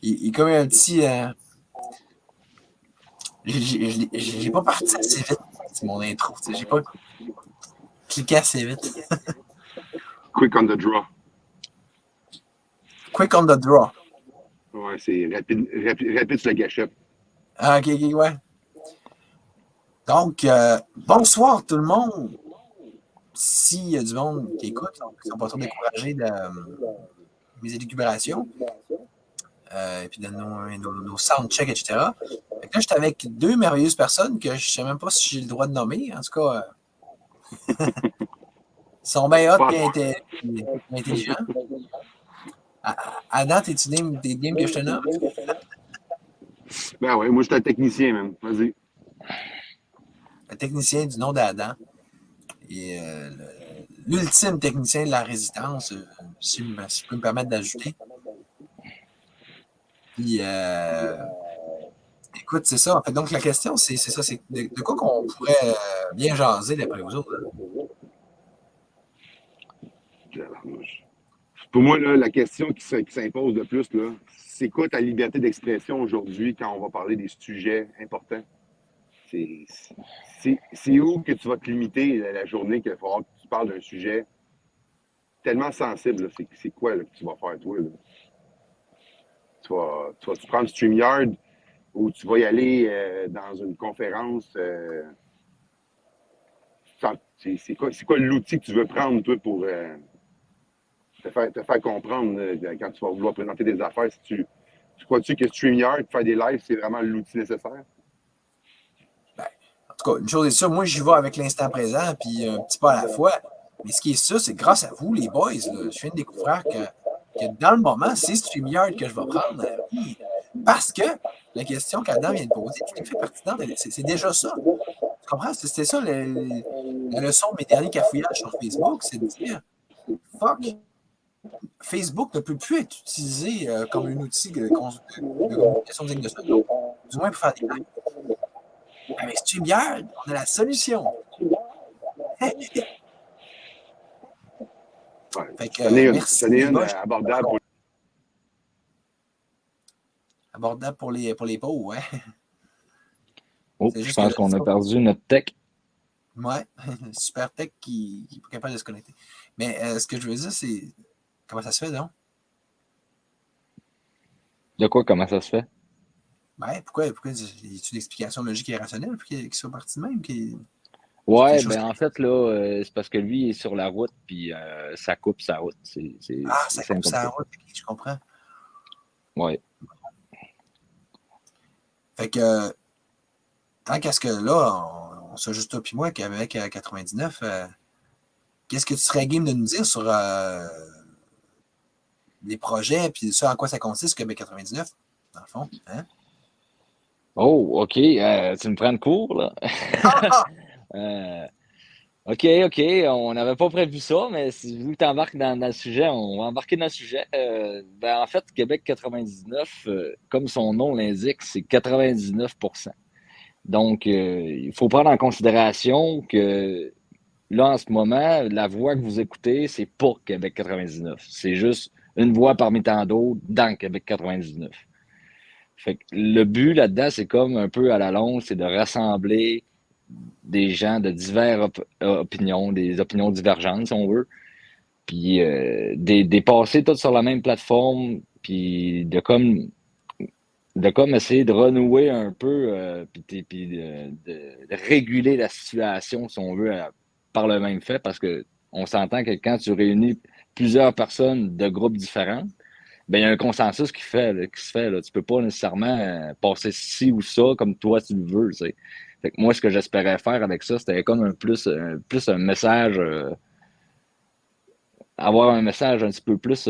Il est comme un petit. J'ai pas parti assez vite, c'est mon intro. J'ai pas cliqué assez vite. Quick on the draw. Quick on the draw. Ouais, c'est rapide sur la gâchette. Ah, ok, ouais. Donc, bonsoir tout le monde. S'il y a du monde qui écoute, qui ne sont pas trop découragés de mes élucubrations, et puis de nos soundchecks, etc. Fait que là, j'étais avec deux merveilleuses personnes que je ne sais même pas si j'ai le droit de nommer. En tout cas, ils sont bien hot et intelligents. Adam, t'es-tu game que je te nomme? Ben ouais, moi, je suis un technicien, même. Vas-y. Le technicien du nom d'Adam. Et l'ultime technicien de la résistance, si je peux me permettre d'ajouter. Puis, écoute, c'est ça. En fait, donc, la question, c'est ça. C'est de quoi qu'on pourrait bien jaser d'après vous autres? Pour moi, là, la question qui s'impose le plus, là, c'est quoi ta liberté d'expression aujourd'hui quand on va parler des sujets importants? C'est où que tu vas te limiter la journée qu'il va falloir que tu parles d'un sujet tellement sensible? C'est quoi là, que tu vas faire, toi? Là? Tu prendre StreamYard ou tu vas y aller dans une conférence? C'est quoi l'outil que tu veux prendre, toi, pour te faire comprendre quand tu vas vouloir présenter des affaires? Si tu crois-tu que StreamYard, faire des lives, c'est vraiment l'outil nécessaire? Ben, en tout cas, une chose est sûre, moi, j'y vais avec l'instant présent, puis un petit pas à la fois. Mais ce qui est sûr, c'est grâce à vous, les boys, là, je viens de découvrir que dans le moment, c'est StreamYard que je vais prendre. Oui, parce que la question qu'Adam vient de poser est tout à fait pertinente. C'est déjà ça. Tu comprends? C'était ça la leçon de mes derniers cafouillages sur Facebook, c'est de dire fuck, Facebook ne peut plus être utilisé comme un outil de communication digne de ce nom, du moins pour faire des lives. Avec StreamYard, on a la solution. Ouais. Fait que, merci les gars. Abordable pour... Abordable pour les pauvres, ouais. Oh, je pense qu'on a perdu notre tech. Ouais, super tech qui n'est pas capable de se connecter. Mais ce que je veux dire, c'est comment ça se fait, donc? De quoi, comment ça se fait? Ouais, pourquoi y a-t-il une explication logique et rationnelle pour qu'il soit parti de même? Ouais, ben en fait, là, c'est parce que lui, il est sur la route, puis ça coupe sa route. Ça coupe sa route, je comprends. Ouais. Fait que, tant qu'à ce que là, on soit juste toi puis moi qu'avec 99, qu'est-ce que tu serais game de nous dire sur les projets, puis ça, en quoi ça consiste, Québec 99, dans le fond, hein? Oh, OK, tu me prends de court, là. OK, on n'avait pas prévu ça, mais si vu que tu embarques dans le sujet, on va embarquer dans le sujet. Ben, en fait, Québec 99, comme son nom l'indique, c'est 99%. Donc, il faut prendre en considération que là, en ce moment, la voix que vous écoutez, c'est pour Québec 99. C'est juste une voix parmi tant d'autres dans Québec 99. Fait que le but là-dedans, c'est comme un peu à la longue, c'est de rassembler des gens de diverses opinions, des opinions divergentes, si on veut, puis des passer toutes sur la même plateforme, puis de comme essayer de renouer un peu, puis de réguler la situation, si on veut, par le même fait, parce que on s'entend que quand tu réunis plusieurs personnes de groupes différents, ben il y a un consensus qui se fait. Là. Tu peux pas nécessairement passer ci ou ça comme toi tu le veux. Tu sais. Fait que moi, ce que j'espérais faire avec ça, c'était comme plus un message, avoir un message un petit peu plus,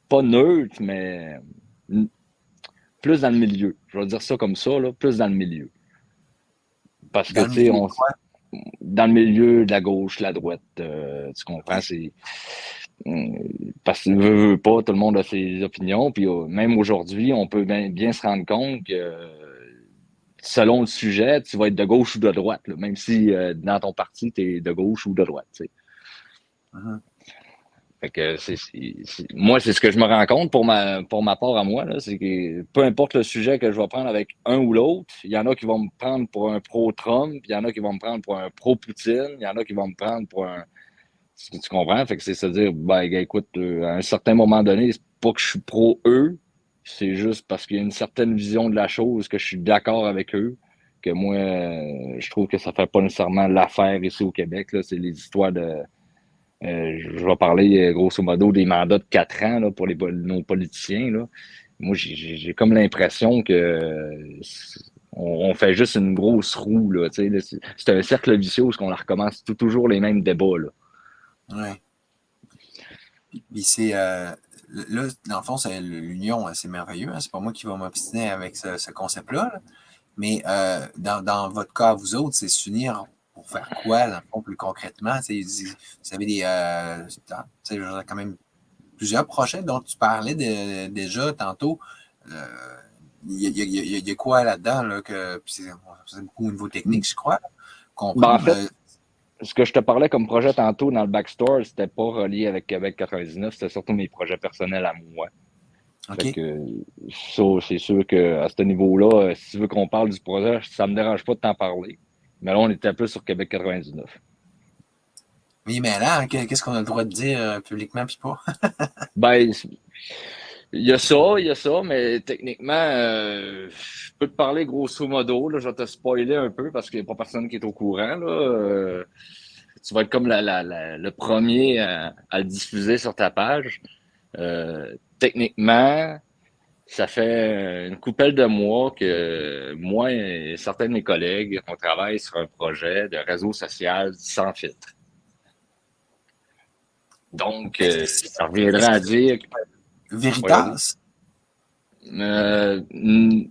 pas neutre, mais plus dans le milieu. Je vais dire ça comme ça, là, plus dans le milieu. Parce que, tu sais, dans le milieu de la gauche, de la droite, tu comprends, c'est... Parce que veut pas, tout le monde a ses opinions, puis même aujourd'hui, on peut bien se rendre compte que selon le sujet, tu vas être de gauche ou de droite, là, même si dans ton parti, tu es de gauche ou de droite. Tu sais. Fait que moi, c'est ce que je me rends compte pour ma part à moi, là, c'est que peu importe le sujet que je vais prendre avec un ou l'autre, il y en a qui vont me prendre pour un pro-Trump, il y en a qui vont me prendre pour un pro-Poutine, il y en a qui vont me prendre pour un... Tu comprends? Fait que c'est se dire, ben, gars, écoute, à un certain moment donné, c'est pas que je suis pro-eux, c'est juste parce qu'il y a une certaine vision de la chose que je suis d'accord avec eux, que moi, je trouve que ça fait pas nécessairement l'affaire ici au Québec, là. C'est les histoires de... je vais parler grosso modo des mandats de 4 ans là, pour nos politiciens. Là. Moi, j'ai comme l'impression que on fait juste une grosse roue. Là, là, c'est un cercle vicieux où on recommence toujours les mêmes débats. Là. Ouais. Puis c'est là, dans le fond, c'est l'union, c'est merveilleux. Hein? C'est pas moi qui va m'obstiner avec ce concept-là. Là. Mais dans votre cas, vous autres, c'est s'unir pour faire quoi, dans le fond, plus concrètement? Vous avez quand même plusieurs projets dont tu parlais déjà tantôt. Il y a quoi là-dedans? Là, c'est beaucoup au niveau technique, je crois. Ben, en Comprendre. fait, ce que je te parlais comme projet tantôt dans le backstore, c'était pas relié avec Québec 99, c'était surtout mes projets personnels à moi. OK. Fait que ça, c'est sûr qu'à ce niveau-là, si tu veux qu'on parle du projet, ça me dérange pas de t'en parler. Mais là, on était plus sur Québec 99. Oui, mais là, qu'est-ce qu'on a le droit de dire publiquement puis pas? Ben, il y a ça, mais techniquement, je peux te parler grosso modo. Là, je vais te spoiler un peu parce qu'il n'y a pas personne qui est au courant. Là. Tu vas être comme le premier à le diffuser sur ta page. Techniquement, ça fait une couple de mois que moi et certains de mes collègues, on travaille sur un projet de réseau social sans filtre. Donc, ça reviendra à dire... Veritas? Ben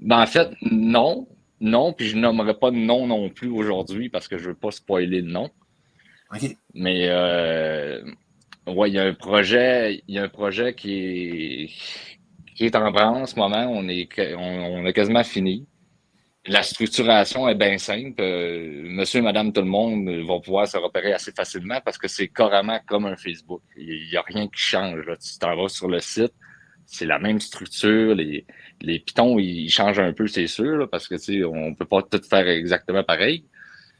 en fait, non. Non, puis je nommerai pas de nom non plus aujourd'hui parce que je veux pas spoiler le nom. OK. Mais ouais, il y a un projet qui est en branle en ce moment. On a quasiment fini. La structuration est bien simple. Monsieur et madame tout le monde vont pouvoir se repérer assez facilement parce que c'est carrément comme un Facebook. Il n'y a rien qui change. Là. Tu t'en vas sur le site, c'est la même structure. Les pitons, ils changent un peu, c'est sûr, là, parce que tu sais, on peut pas tout faire exactement pareil.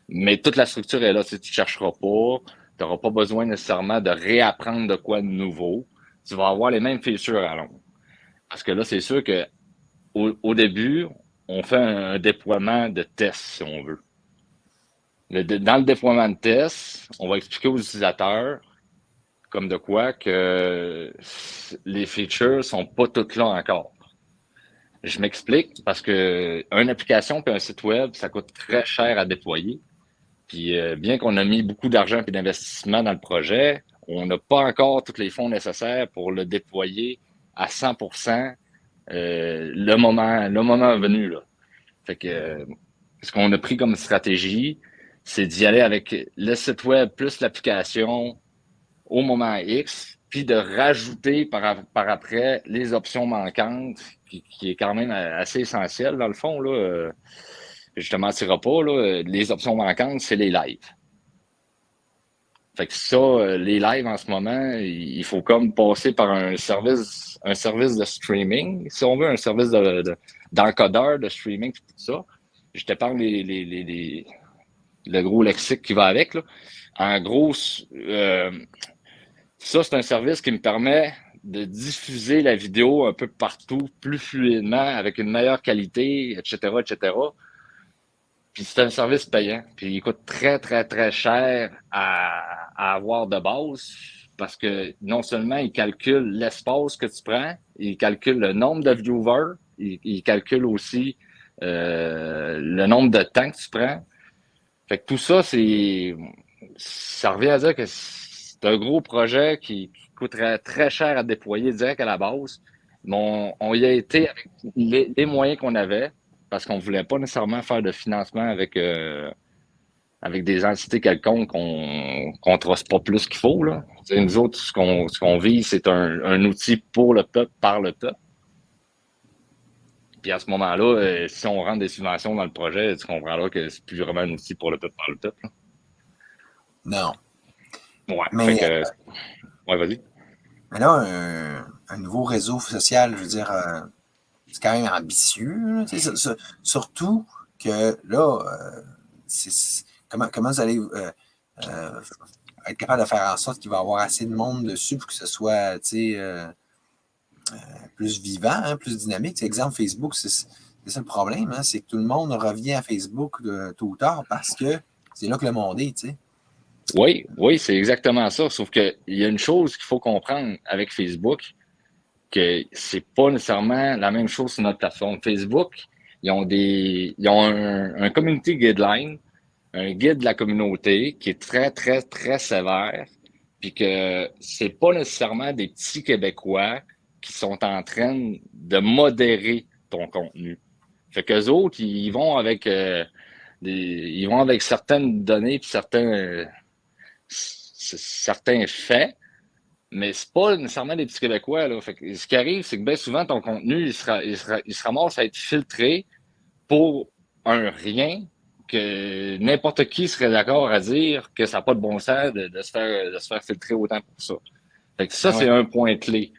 Mais toute la structure est là. Tu sais, tu chercheras pas. Tu n'auras pas besoin nécessairement de réapprendre de quoi de nouveau. Tu vas avoir les mêmes features à long. Parce que là, c'est sûr que au début, on fait un déploiement de test, si on veut. Dans le déploiement de test, on va expliquer aux utilisateurs comme de quoi que les features sont pas toutes là encore. Je m'explique parce que une application puis un site web, ça coûte très cher à déployer. Puis bien qu'on a mis beaucoup d'argent et d'investissement dans le projet, on n'a pas encore tous les fonds nécessaires pour le déployer à 100% le moment venu. Là. Fait que ce qu'on a pris comme stratégie, c'est d'y aller avec le site web plus l'application au moment X, puis de rajouter par après les options manquantes, qui est quand même assez essentiel dans le fond. Là. Je te mentirai pas, là, les options manquantes, c'est les lives. Fait que ça, les lives en ce moment, il faut comme passer par un service de streaming, si on veut, un service d'encodeur de streaming, tout ça. Je te parle le gros lexique qui va avec. Là. En gros, ça, c'est un service qui me permet de diffuser la vidéo un peu partout, plus fluidement, avec une meilleure qualité, etc., etc. Puis c'est un service payant. Puis il coûte très, très, très cher à avoir de base parce que non seulement il calcule l'espace que tu prends, il calcule le nombre de viewers, il calcule aussi le nombre de temps que tu prends. Fait que tout ça, ça revient à dire que c'est un gros projet qui coûterait très cher à déployer direct à la base. Mais on y a été avec les moyens qu'on avait parce qu'on ne voulait pas nécessairement faire de financement avec des entités quelconques qu'on ne trosse pas plus qu'il faut. Là. Nous autres, ce qu'on vise, c'est un outil pour le peuple, par le peuple. Puis à ce moment-là, si on rentre des subventions dans le projet, tu comprendras que c'est plus vraiment un outil pour le peuple, par le peuple. Là. Non. Ouais, mais fait que... Ouais, vas-y. Mais là, un nouveau réseau social, je veux dire, c'est quand même ambitieux. Là, surtout que là, comment vous allez être capable de faire en sorte qu'il va y avoir assez de monde dessus pour que ce soit plus vivant, hein, plus dynamique. Exemple, Facebook, c'est ça le problème, hein, c'est que tout le monde revient à Facebook tôt ou tard parce que c'est là que le monde est. T'sais. Oui, oui, c'est exactement ça. Sauf qu'il y a une chose qu'il faut comprendre avec Facebook, que c'est pas nécessairement la même chose sur notre plateforme. Facebook, ils ont un community guideline, un guide de la communauté qui est très, très, très sévère, puis que c'est pas nécessairement des petits Québécois qui sont en train de modérer ton contenu. Fait qu'eux autres, ils vont avec certaines données puis certains faits, mais c'est pas nécessairement des petits Québécois. Là. Fait que ce qui arrive, c'est que bien souvent, ton contenu, il se ramasse à être filtré pour un rien que n'importe qui serait d'accord à dire que ça n'a pas de bon sens de se faire filtrer autant pour ça. Fait que ça, Ah ouais. c'est un point clé.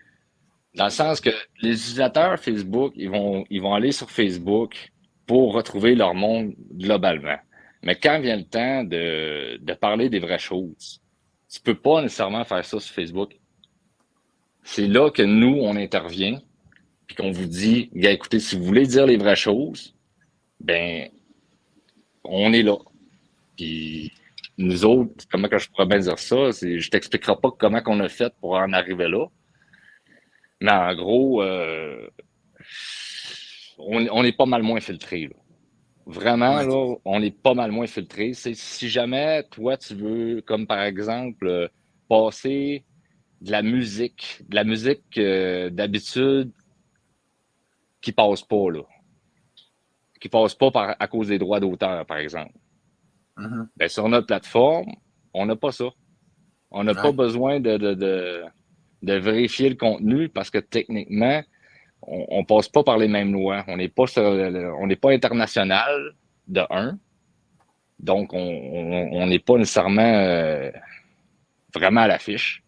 Dans le sens que les utilisateurs Facebook, ils vont aller sur Facebook pour retrouver leur monde globalement. Mais quand vient le temps de parler des vraies choses, tu peux pas nécessairement faire ça sur Facebook. C'est là que nous, on intervient, puis qu'on vous dit, gars, écoutez, si vous voulez dire les vraies choses, ben, on est là. Puis nous autres, comment que je pourrais bien dire ça? Je t'expliquerai pas comment qu'on a fait pour en arriver là. Mais en gros, on est pas mal moins filtré. Là. Vraiment, Ouais. là, on est pas mal moins filtré. C'est si jamais toi, tu veux, comme par exemple, passer de la musique d'habitude qui passe pas, là. Qui passe pas à cause des droits d'auteur, par exemple. Mm-hmm. Ben, sur notre plateforme, on n'a pas ça. On n'a pas Ouais. besoin de vérifier le contenu parce que techniquement, on passe pas par les mêmes lois. On n'est pas international de un. Donc, on n'est pas nécessairement vraiment à l'affiche.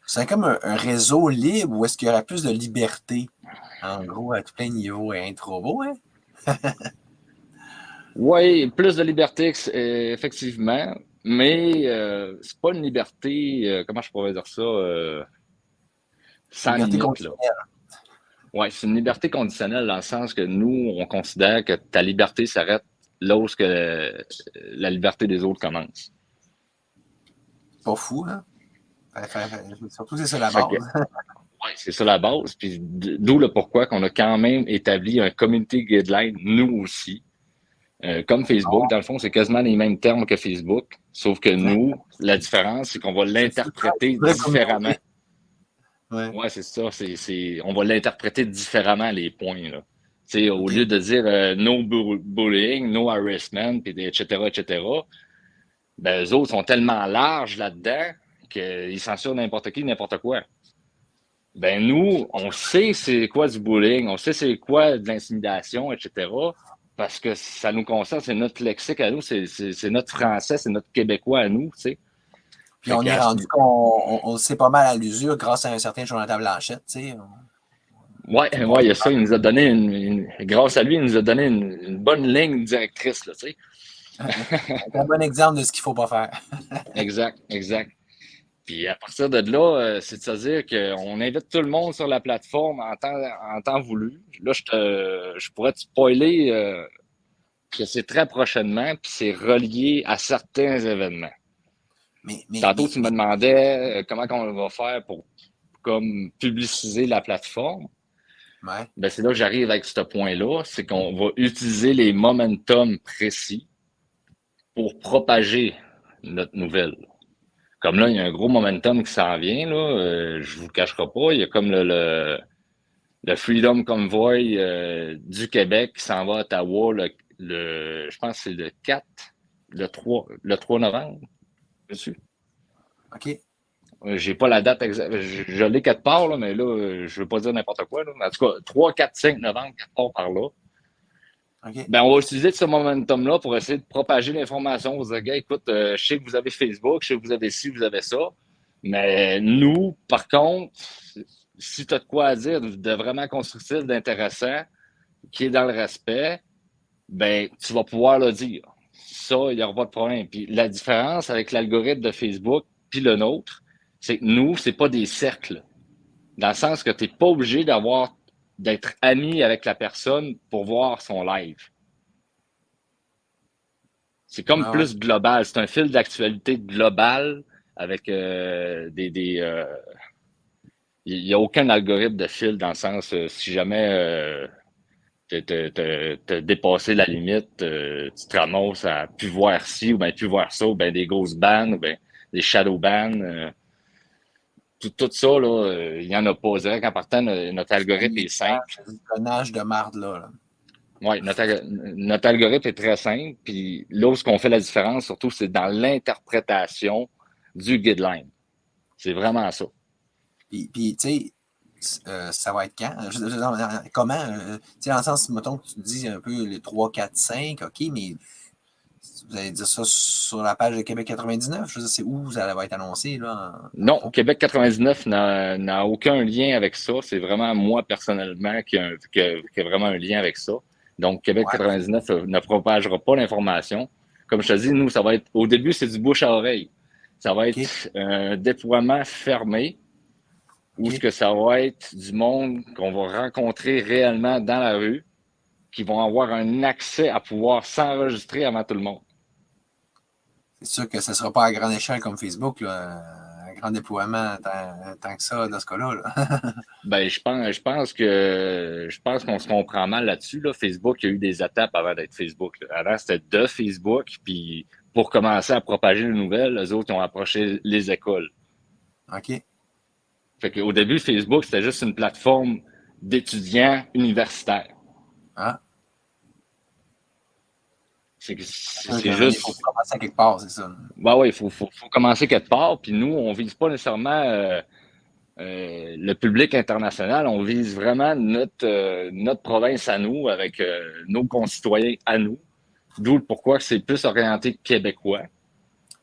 C'est comme un réseau libre où est-ce qu'il y aura plus de liberté, en gros, à tout plein niveau et trop beau, hein? Oui, plus de liberté, effectivement, mais c'est pas une liberté, comment je pourrais dire ça, sans Liberté limite, là. conditionnelle. Oui, c'est une liberté conditionnelle dans le sens que nous, on considère que ta liberté s'arrête là où la liberté des autres commence. Pas fou, hein? Surtout, c'est ça la Fait que, base. ouais, c'est ça la base. Puis d'où le pourquoi qu'on a quand même établi un community guideline, nous aussi. Comme Facebook, dans le fond, c'est quasiment les mêmes termes que Facebook, sauf que nous, la différence, c'est qu'on va l'interpréter différemment. Ouais. Ouais, c'est ça. On va l'interpréter différemment, les points, là. T'sais, au OK. lieu de dire no bullying, no harassment, puis etc., ben, eux autres sont tellement larges là-dedans qu'ils censurent n'importe qui, n'importe quoi. Ben, nous, on sait c'est quoi du bullying, on sait c'est quoi de l'intimidation, etc., parce que ça nous concerne, c'est notre lexique à nous, c'est notre français, c'est notre québécois à nous, tu sais. Puis Fait on est qu'à rendu qu'on le sait pas mal à l'usure grâce à un certain Jonathan Blanchette, tu sais. ouais, C'est ouais, pas il y a ça, il nous a donné grâce à lui, il nous a donné une bonne ligne directrice, là, tu sais. un bon exemple de ce qu'il faut pas faire. Exact, exact. Puis à partir de là, c'est de se dire qu'on invite tout le monde sur la plateforme en temps voulu. Là, je pourrais te spoiler que c'est très prochainement, puis c'est relié à certains événements. Tantôt, tu me demandais comment on va faire pour comme publiciser la plateforme. Ouais. Ben, c'est là que j'arrive avec ce point-là, c'est qu'on va utiliser les momentum précis pour propager notre nouvelle. Comme là, il y a un gros momentum qui s'en vient, là, je vous le cacherai pas, il y a comme le Freedom Convoy du Québec qui s'en va à Ottawa, je pense que c'est le 4, le 3 novembre, dessus. OK. J'ai pas la date exacte. Je l'ai quelque part, là, mais là, je veux pas dire n'importe quoi. Là. En tout cas, 3, 4, 5 novembre, quelque part par là. OK. Ben, on va utiliser ce momentum-là pour essayer de propager l'information. Vous dire, gars, écoute, je sais que vous avez Facebook, je sais que vous avez ci, vous avez ça. Mais nous, par contre, si tu as de quoi à dire de vraiment constructif, d'intéressant, qui est dans le respect, ben, tu vas pouvoir le dire. Ça, il n'y aura pas de problème. Puis la différence avec l'algorithme de Facebook puis le nôtre, c'est que nous, c'est pas des cercles. Dans le sens que tu n'es pas obligé d'être ami avec la personne pour voir son live. C'est comme Ah ouais. plus global. C'est un fil d'actualité global avec il n'y a aucun algorithme de fil dans le sens, si jamais t'as dépassé la limite, tu te ramasses à plus voir ci ou bien plus voir ça, ou bien des grosses bans, ou bien des shadow bans. Tout ça, là, il n'y en a pas. Je dirais qu'en partant, notre algorithme est simple. C'est du connage de marde, là. Oui, notre algorithme est très simple. Puis là où ce qu'on fait la différence, surtout, c'est dans l'interprétation du guideline. C'est vraiment ça. Puis tu sais, ça va être quand? Comment? Tu sais, dans le sens, mettons que tu dis un peu les 3, 4, 5, OK, mais vous allez dire ça sur la page de Québec 99? Je veux dire, c'est où ça va être annoncé, là? Non, Québec 99 n'a aucun lien avec ça. C'est vraiment moi personnellement qui a vraiment un lien avec ça. Donc, Québec Ouais, 99 ne propagera pas l'information. Comme je te dis, nous, ça va être au début, c'est du bouche à oreille. Ça va OK, être un déploiement fermé où ce OK. que ça va être du monde qu'on va rencontrer réellement dans la rue, qui vont avoir un accès à pouvoir s'enregistrer avant tout le monde. C'est sûr que ce ne sera pas à grande échelle comme Facebook, là, un grand déploiement tant que ça dans ce cas-là. Là. Ben, je pense qu'on se comprend mal là-dessus. Là. Facebook, il y a eu des étapes avant d'être Facebook. Là. Avant, c'était de Facebook, puis pour commencer à propager les nouvelles, les autres ont approché les écoles. OK. Fait qu'au début, Facebook, c'était juste une plateforme d'étudiants universitaires. Ah, C'est il faut juste. commencer à quelque part, c'est ça. Ben oui, faut commencer quelque part. Puis nous, on vise pas nécessairement le public international, on vise vraiment notre province à nous, avec nos concitoyens à nous. D'où le pourquoi c'est plus orienté québécois.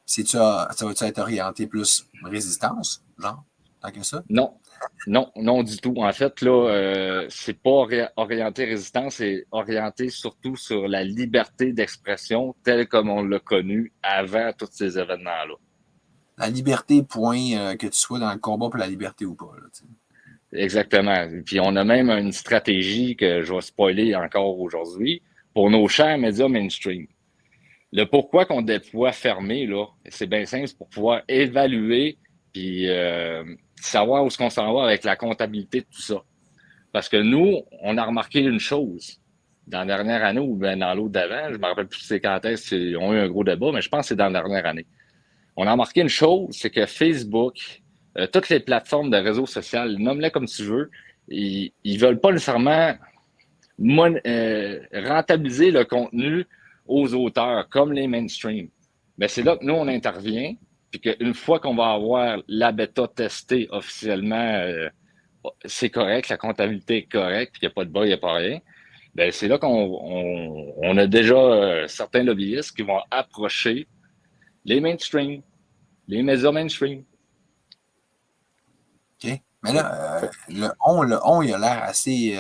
Ça va-tu être orienté plus résistance, genre, tant que ça? Non, non du tout. En fait, là, c'est pas orienté résistance, c'est orienté surtout sur la liberté d'expression telle comme on l'a connue avant tous ces événements-là. La liberté, point, que tu sois dans le combat pour la liberté ou pas. Là, Exactement. Puis on a même une stratégie que je vais spoiler encore aujourd'hui pour nos chers médias mainstream. Le pourquoi qu'on déploie fermé, là, c'est bien simple, c'est pour pouvoir évaluer puis savoir où est-ce qu'on s'en va avec la comptabilité de tout ça. Parce que nous, on a remarqué une chose dans la dernière année ou bien dans l'autre d'avant, je me rappelle plus c'est quand est-ce qu'ils ont eu un gros débat, mais je pense que c'est dans la dernière année. On a remarqué une chose, c'est que Facebook, toutes les plateformes de réseaux sociaux, nomme-les comme tu veux, ils veulent pas nécessairement rentabiliser le contenu aux auteurs, comme les mainstream. Mais c'est là que nous, on intervient, puis qu'une fois qu'on va avoir la bêta testée officiellement, c'est correct, la comptabilité est correcte, puis il n'y a pas de bug, il n'y a pas rien, ben c'est là qu'on a déjà certains lobbyistes qui vont approcher les mainstream, les médias mainstream. OK. Mais là, le on, il a l'air assez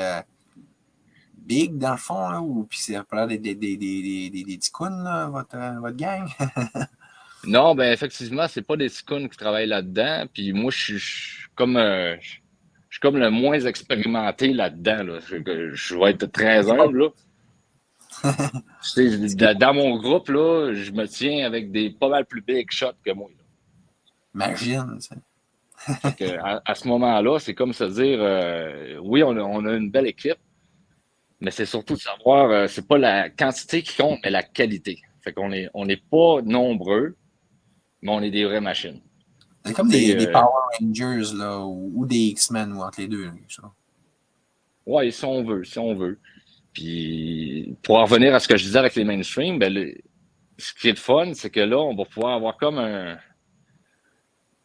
big, dans le fond, là, ou puis c'est pas l'air des ticounes, là, votre gang? Non, ben effectivement, c'est pas des ticounes qui travaillent là-dedans. Puis moi, je suis comme le moins expérimenté là-dedans. Là. Je vais être très humble. Là. Dans mon groupe, là, je me tiens avec des pas mal plus big shots que moi. Là. Imagine, ça. Fait que à ce moment-là, c'est comme se dire, oui, on a une belle équipe, mais c'est surtout de savoir, c'est pas la quantité qui compte, mais la qualité. Fait on est pas nombreux, mais on est des vraies machines. C'est comme des Power Rangers, là, ou des X-Men, ou entre les deux. Là, ouais, si on veut, si on veut. Puis, pour en revenir à ce que je disais avec les mainstream, ben, ce qui est le fun, c'est que là, on va pouvoir avoir comme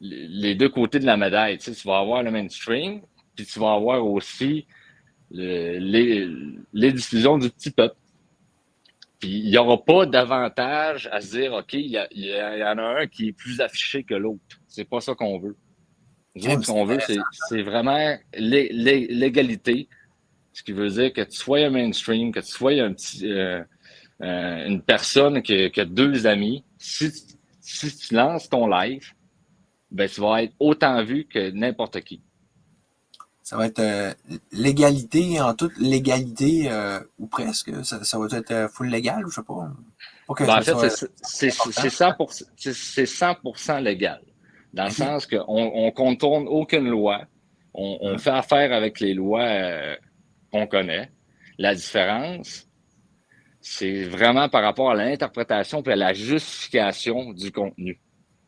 les deux côtés de la médaille. Tu vas avoir le mainstream, puis tu vas avoir aussi les diffusions du petit peuple. Puis, il n'y aura pas d'avantage à se dire, OK, il y en a un qui est plus affiché que l'autre. C'est pas ça qu'on veut. Nous autres, ce qu'on veut, c'est vraiment l'égalité. Ce qui veut dire que tu sois un mainstream, que tu sois une personne qui a deux amis. Si tu lances ton live, ben, tu vas être autant vu que n'importe qui. Ça va être l'égalité, en toute légalité, ou presque. Ça va être full légal, ou je sais pas. Ben, en fait, c'est 100% légal. Dans le sens qu'on ne contourne aucune loi. On fait affaire avec les lois qu'on connaît. La différence, c'est vraiment par rapport à l'interprétation et à la justification du contenu.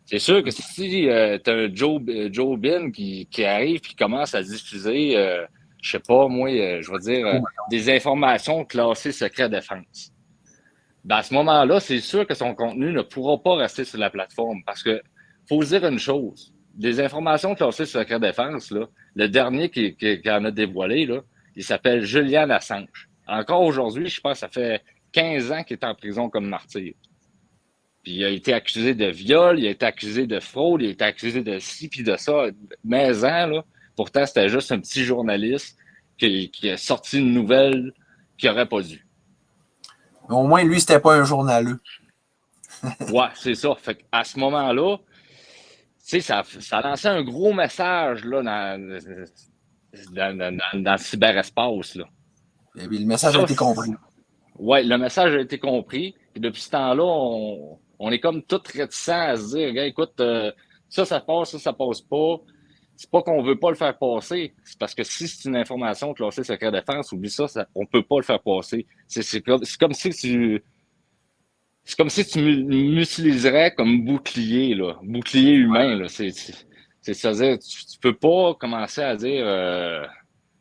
C'est sûr que si tu as un Joe Bin qui arrive et qui commence à diffuser, je sais pas, moi, je vais dire, des informations classées secret défense. Ben, à ce moment-là, c'est sûr que son contenu ne pourra pas rester sur la plateforme parce que faut se dire une chose. Des informations classées secret défense, là, le dernier qui en a dévoilé, là, il s'appelle Julian Assange. Encore aujourd'hui, je pense que ça fait 15 ans qu'il est en prison comme martyr. Puis il a été accusé de viol, il a été accusé de fraude, il a été accusé de ci puis de ça, là. Pourtant, c'était juste un petit journaliste qui a sorti une nouvelle qu'il n'aurait pas dû. Mais au moins, lui, c'était pas un journaleux. Ouais, c'est ça. Fait qu'à ce moment-là, tu sais, ça lançait un gros message là, dans le cyberespace. Là. Et puis, le message a été compris. Oui, le message a été compris. Et depuis ce temps-là, on est comme tout réticents à se dire, écoute, ça passe, ça passe pas. C'est pas qu'on veut pas le faire passer. C'est parce que si c'est une information classée secret défense, oublie ça, on peut pas le faire passer. C'est comme si tu m'utiliserais comme bouclier, là. Bouclier humain, là. C'est-à-dire, tu peux pas commencer à dire,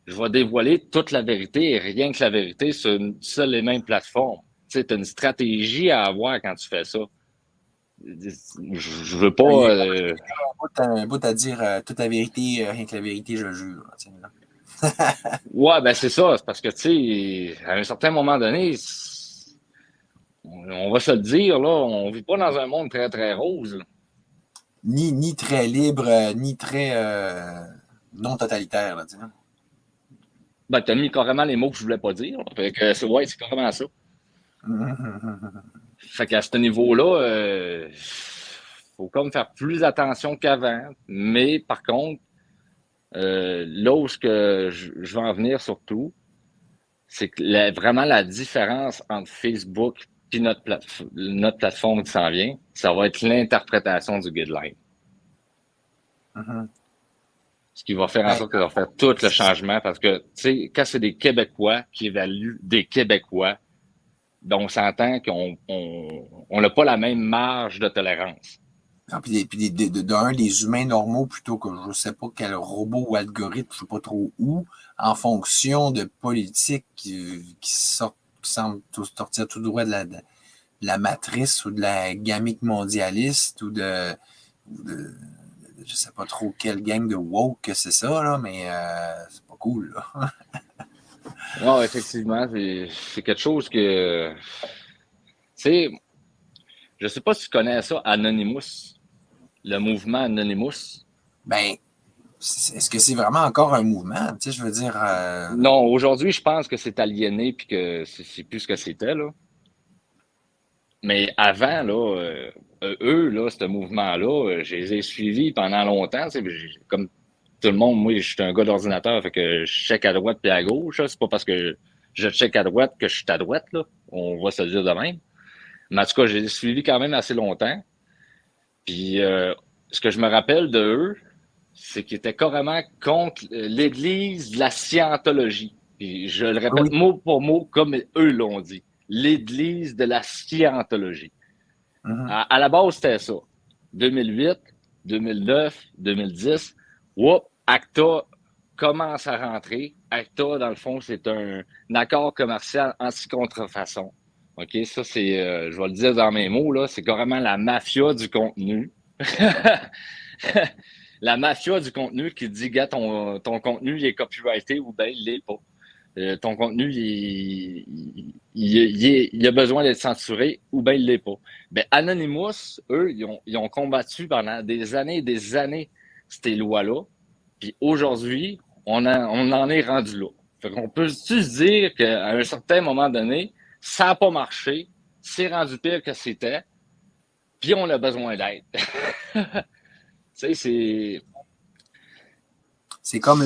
je vais dévoiler toute la vérité et rien que la vérité sur une seule et même plateforme. Tu sais, t'as une stratégie à avoir quand tu fais ça. Je veux pas. Un bout à dire toute la vérité, rien que la vérité, je jure. Ouais, ben c'est ça. C'est parce que, tu sais, à un certain moment donné, on va se le dire, là, on vit pas dans un monde très, très rose. Ni très libre, ni très non totalitaire, là, tu sais. Ben, t'as mis carrément les mots que je voulais pas dire. Là. Fait que, c'est carrément ça. Fait qu'à ce niveau-là, faut comme faire plus attention qu'avant. Mais par contre, là où je veux en venir surtout, c'est que vraiment la différence entre Facebook et notre plateforme qui s'en vient, ça va être l'interprétation du guideline. Ce qui va faire en sorte que ça va faire tout le changement parce que, tu sais, quand c'est des Québécois qui évaluent des Québécois, ben on s'entend qu'on n'a pas la même marge de tolérance. Ah, puis des humains normaux plutôt que je ne sais pas quel robot ou algorithme, je ne sais pas trop où, en fonction de politiques qui semblent sortir tout droit de la matrice ou de la gamique mondialiste ou de je sais pas trop quelle gang de woke que c'est ça, là, mais c'est pas cool, là. Non, effectivement, c'est quelque chose que... Tu sais, je sais pas si tu connais ça, Anonymous, le mouvement Anonymous. Ben, est-ce que c'est vraiment encore un mouvement? Tu sais, je veux dire... Non, aujourd'hui, je pense que c'est aliéné puis que c'est plus ce que c'était, là. Mais avant, là, eux, là, ce mouvement-là, je les ai suivis pendant longtemps. Tu sais, comme tout le monde, moi, je suis un gars d'ordinateur, fait que je check à droite puis à gauche. C'est pas parce que je check à droite que je suis à droite, là. On va se le dire de même. Mais en tout cas, je les ai suivis quand même assez longtemps. Puis, ce que je me rappelle de eux, c'est qu'ils étaient carrément contre l'Église de la scientologie. Puis, je le répète mot pour mot comme eux l'ont dit. L'Église de la scientologie. À la base, c'était ça. 2008, 2009, 2010, ACTA commence à rentrer. ACTA, dans le fond, c'est un accord commercial anti-contrefaçon. OK, ça, c'est, je vais le dire dans mes mots, là, c'est carrément la mafia du contenu. La mafia du contenu qui dit, gars, ton contenu, il est copyrighté ou bien il l'est pas. Ton contenu, il a besoin d'être censuré ou bien il l'est pas. Ben, Anonymous, eux, ils ont combattu pendant des années et des années ces lois-là. Puis aujourd'hui, on en est rendu là. Fait qu'on peut se dire qu'à un certain moment donné, ça n'a pas marché, c'est rendu pire que c'était, puis on a besoin d'aide. Tu sais, C'est comme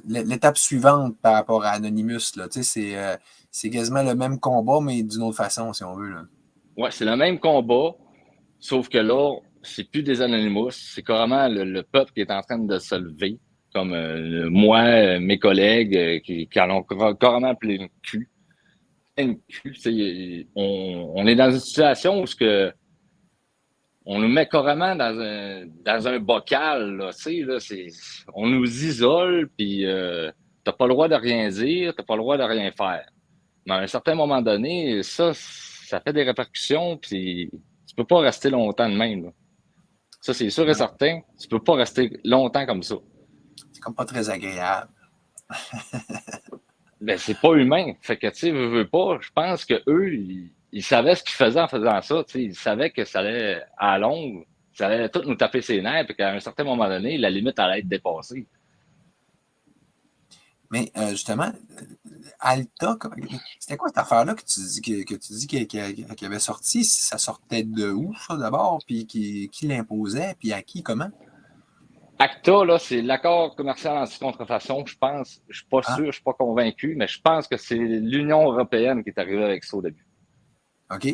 l'étape suivante par rapport à Anonymous. Là. C'est quasiment le même combat, mais d'une autre façon, si on veut. Là. ouais, c'est le même combat, sauf que là, c'est plus des Anonymous, c'est carrément le peuple qui est en train de se lever, comme moi, mes collègues qui en ont carrément plein le cul. Plein le cul. On est dans une situation où on nous met carrément dans un bocal, là, on nous isole, puis t'as pas le droit de rien dire, t'as pas le droit de rien faire. Mais à un certain moment donné, ça fait des répercussions, puis tu peux pas rester longtemps de même, là. Ça, c'est sûr et Non, certain, tu peux pas rester longtemps comme ça. c'est comme pas très agréable. Ben, c'est pas humain. Fait que, tu sais, veux pas, je pense que eux, ils savaient ce qu'ils faisaient en faisant ça, tu sais. Ils savaient que ça allait, à longue, ça allait tout nous taper ses nerfs, puis qu'à un certain moment donné, la limite allait être dépassée. Mais justement, Alta, c'était quoi cette affaire-là que tu dis qu'il avait sorti? Ça sortait de où, ça, d'abord? Puis qui l'imposait? Puis à qui? Comment? ACTA, là, c'est l'accord commercial anti-contrefaçon. Je pense, je suis pas Ah, sûr, je suis pas convaincu, mais je pense que c'est l'Union européenne qui est arrivée avec ça au début. OK.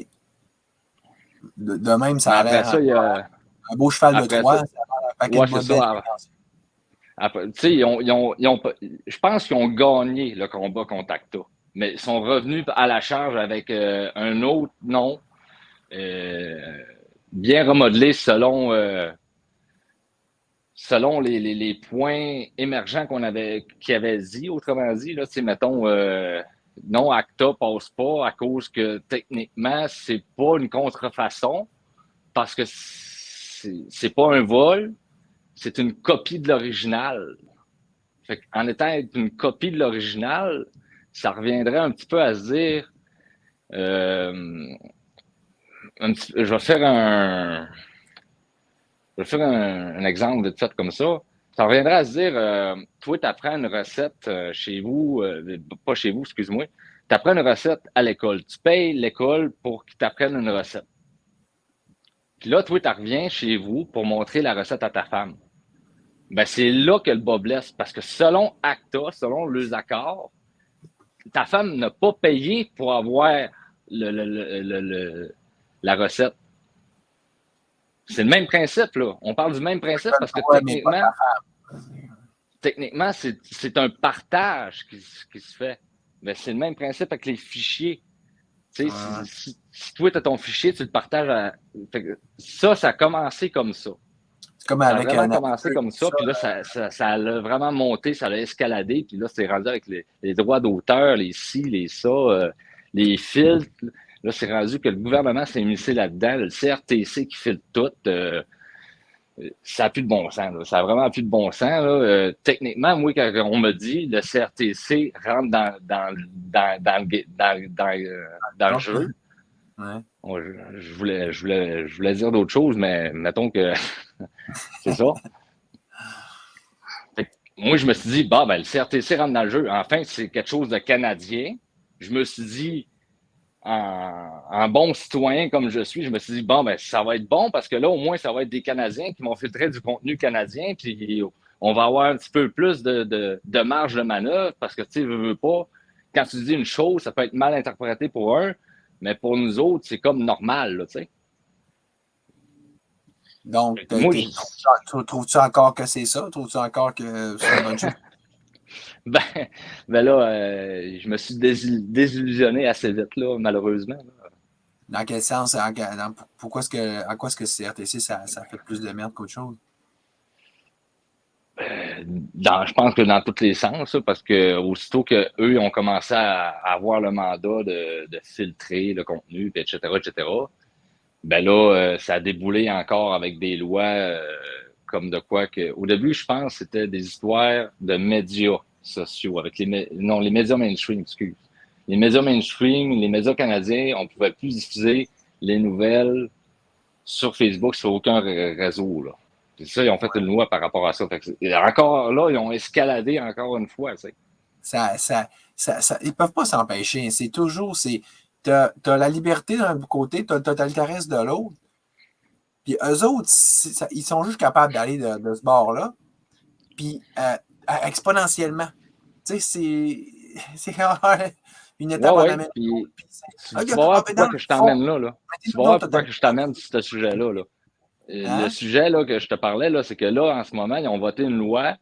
De même, Mais ça a après l'air ça, il y a, un beau cheval de après ça, Troie. Ça a l'air un paquet ouais, de c'est bobettes. ça. Tu sais, je pense qu'ils ont gagné le combat contre ACTA, mais ils sont revenus à la charge avec un autre nom, euh, bien remodelé selon les points émergents qu'ils avaient dit. Autrement dit, là, tu sais, mettons, non, ACTA passe pas à cause que techniquement, c'est pas une contrefaçon, parce que c'est pas un vol, c'est une copie de l'original. Fait en étant une copie de l'original, ça reviendrait un petit peu à se dire, euh, je vais faire un exemple de fait comme ça. Ça reviendrait à se dire, toi, tu apprends une recette chez vous, pas chez vous, excuse-moi, tu apprends une recette à l'école. Tu payes l'école pour qu'ils t'apprennent une recette. Puis là, toi, tu reviens chez vous pour montrer la recette à ta femme. Ben, c'est là que le bas blesse, parce que selon ACTA, selon les accords, ta femme n'a pas payé pour avoir la recette. C'est le même principe, là. On parle du même principe parce que Ouais, mais pas techniquement c'est un partage qui se fait. Mais c'est le même principe avec les fichiers. Tu sais, ouais. si toi, tu as ton fichier, tu le partages à. Ça a commencé comme ça. C'est comme Ça a avec vraiment commencé Napster, comme tout ça, ça. puis là, ça a vraiment monté, ça a escaladé, puis là, c'est rendu avec les droits d'auteur, les ci, les ça, les filtres. Là, c'est rendu que le gouvernement s'est mis là-dedans, le CRTC qui filtre tout. Ça n'a plus de bon sens. Là. Ça n'a vraiment plus de bon sens. Là. Techniquement, moi, quand on me dit le CRTC rentre dans le Non? jeu, Ouais. bon, je voulais dire d'autres choses, mais mettons que c'est ça. Fait que moi, je me suis dit, bah, ben, le CRTC rentre dans le jeu. Enfin, c'est quelque chose de canadien. Je me suis dit, en bon citoyen comme je suis, je me suis dit, bon, ben, ça va être bon parce que là, au moins, ça va être des Canadiens qui vont filtrer du contenu canadien. Puis on va avoir un petit peu plus de marge de manœuvre parce que, tu sais, veux pas, quand tu dis une chose, ça peut être mal interprété pour un, mais pour nous autres, c'est comme normal, là, tu sais. Donc, Moi, trouves-tu encore que c'est ça? Trouves-tu encore que c'est une bonne chose? ben, ben là, je me suis désillusionné assez vite, là, malheureusement. Là. Dans quel sens? Pourquoi en quoi est-ce que CRTC, ça fait plus de merde qu'autre chose? Je pense que dans tous les sens, là, parce que aussitôt qu'eux ont commencé à avoir le mandat de filtrer le contenu, puis etc., ben là, ça a déboulé encore avec des lois comme de quoi que. Au début, je pense que c'était des histoires de médias sociaux, avec les médias mainstream, excuse. Les médias mainstream, les médias canadiens, on ne pouvait plus diffuser les nouvelles sur Facebook, sur aucun réseau, là. Puis ça, ils ont fait une loi par rapport à ça. Et encore là, ils ont escaladé encore une fois. Tu sais. Ils ne peuvent pas s'empêcher. C'est toujours, t'as la liberté d'un côté, t'as le totalitarisme de l'autre. Puis eux autres, ils sont juste capables d'aller de ce bord-là. Puis exponentiellement. Tu sais, c'est une étape en amène. Puis, tu vas voir pourquoi que je t'emmène là. Tu vas voir pourquoi que je t'amène sur ce sujet-là. Là. Le sujet là, que je te parlais, là, c'est que là, en ce moment, ils ont voté une loi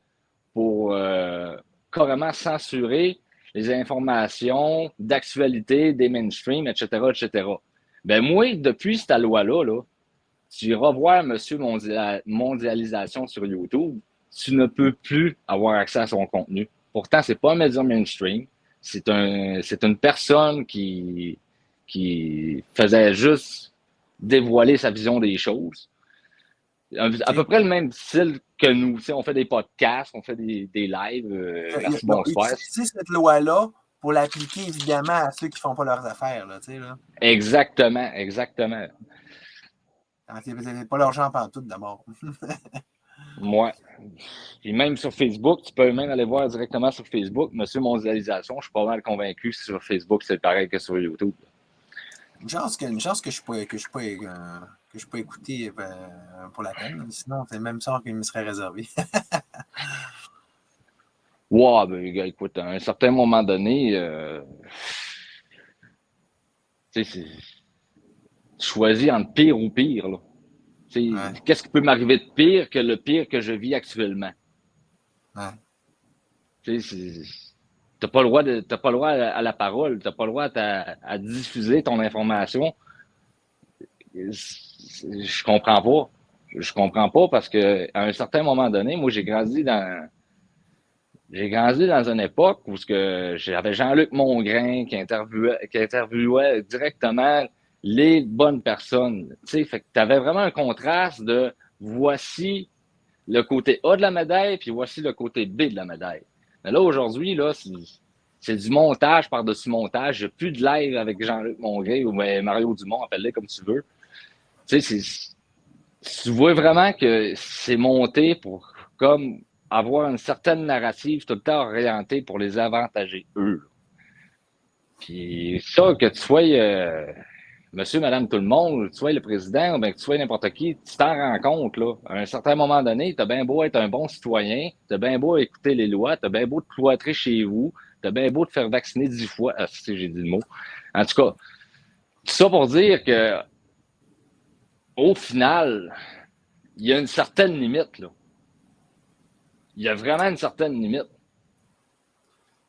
pour carrément censurer les informations d'actualité des mainstream, etc., etc. Ben moi, depuis cette loi-là, là, tu iras voir Monsieur Mondialisation sur YouTube, tu ne peux plus avoir accès à son contenu. Pourtant, c'est pas un média mainstream. C'est une personne qui faisait juste dévoiler sa vision des choses. À peu près le même style que nous. On fait des podcasts, on fait des lives. Merci, bonsoir. Utiliser cette loi-là pour l'appliquer, évidemment, à ceux qui ne font pas leurs affaires. Là. Exactement. C'est pas l'argent pantoute d'abord. Moi. Puis même sur Facebook, tu peux même aller voir directement sur Facebook, Monsieur Mondialisation. Je suis pas mal convaincu que sur Facebook, c'est pareil que sur YouTube. Une chance que je peux écouter pour la peine. Sinon, c'est le même sort qui me serait réservé. Ouais, ben, écoute, à un certain moment donné, tu choisis entre pire ou pire. Là. Ouais. Qu'est-ce qui peut m'arriver de pire que le pire que je vis actuellement? Ouais. T'as pas le droit à la parole, t'as pas le droit à diffuser ton information. Je comprends pas. Je comprends pas parce que à un certain moment donné, moi j'ai grandi dans une époque où j'avais Jean-Luc Mongrain qui interviewait directement les bonnes personnes. Tu sais, fait que tu avais vraiment un contraste de voici le côté A de la médaille, puis voici le côté B de la médaille. Mais là, aujourd'hui, là, c'est du montage par-dessus montage. Il n'y a plus de live avec Jean-Luc Mongrain ou Mario Dumont, appelle-le comme tu veux. Tu sais, tu vois vraiment que c'est monté pour comme avoir une certaine narrative tout le temps orientée pour les avantager, eux. Puis ça, que tu sois monsieur, madame, tout le monde, que tu sois le président, ou bien que tu sois n'importe qui, tu t'en rends compte, là. À un certain moment donné, t'as bien beau être un bon citoyen, t'as bien beau écouter les lois, t'as bien beau te cloîtrer chez vous, t'as bien beau te faire vacciner 10 fois. Ah, si j'ai dit le mot. En tout cas, tout ça pour dire que au final, il y a une certaine limite, là. Il y a vraiment une certaine limite.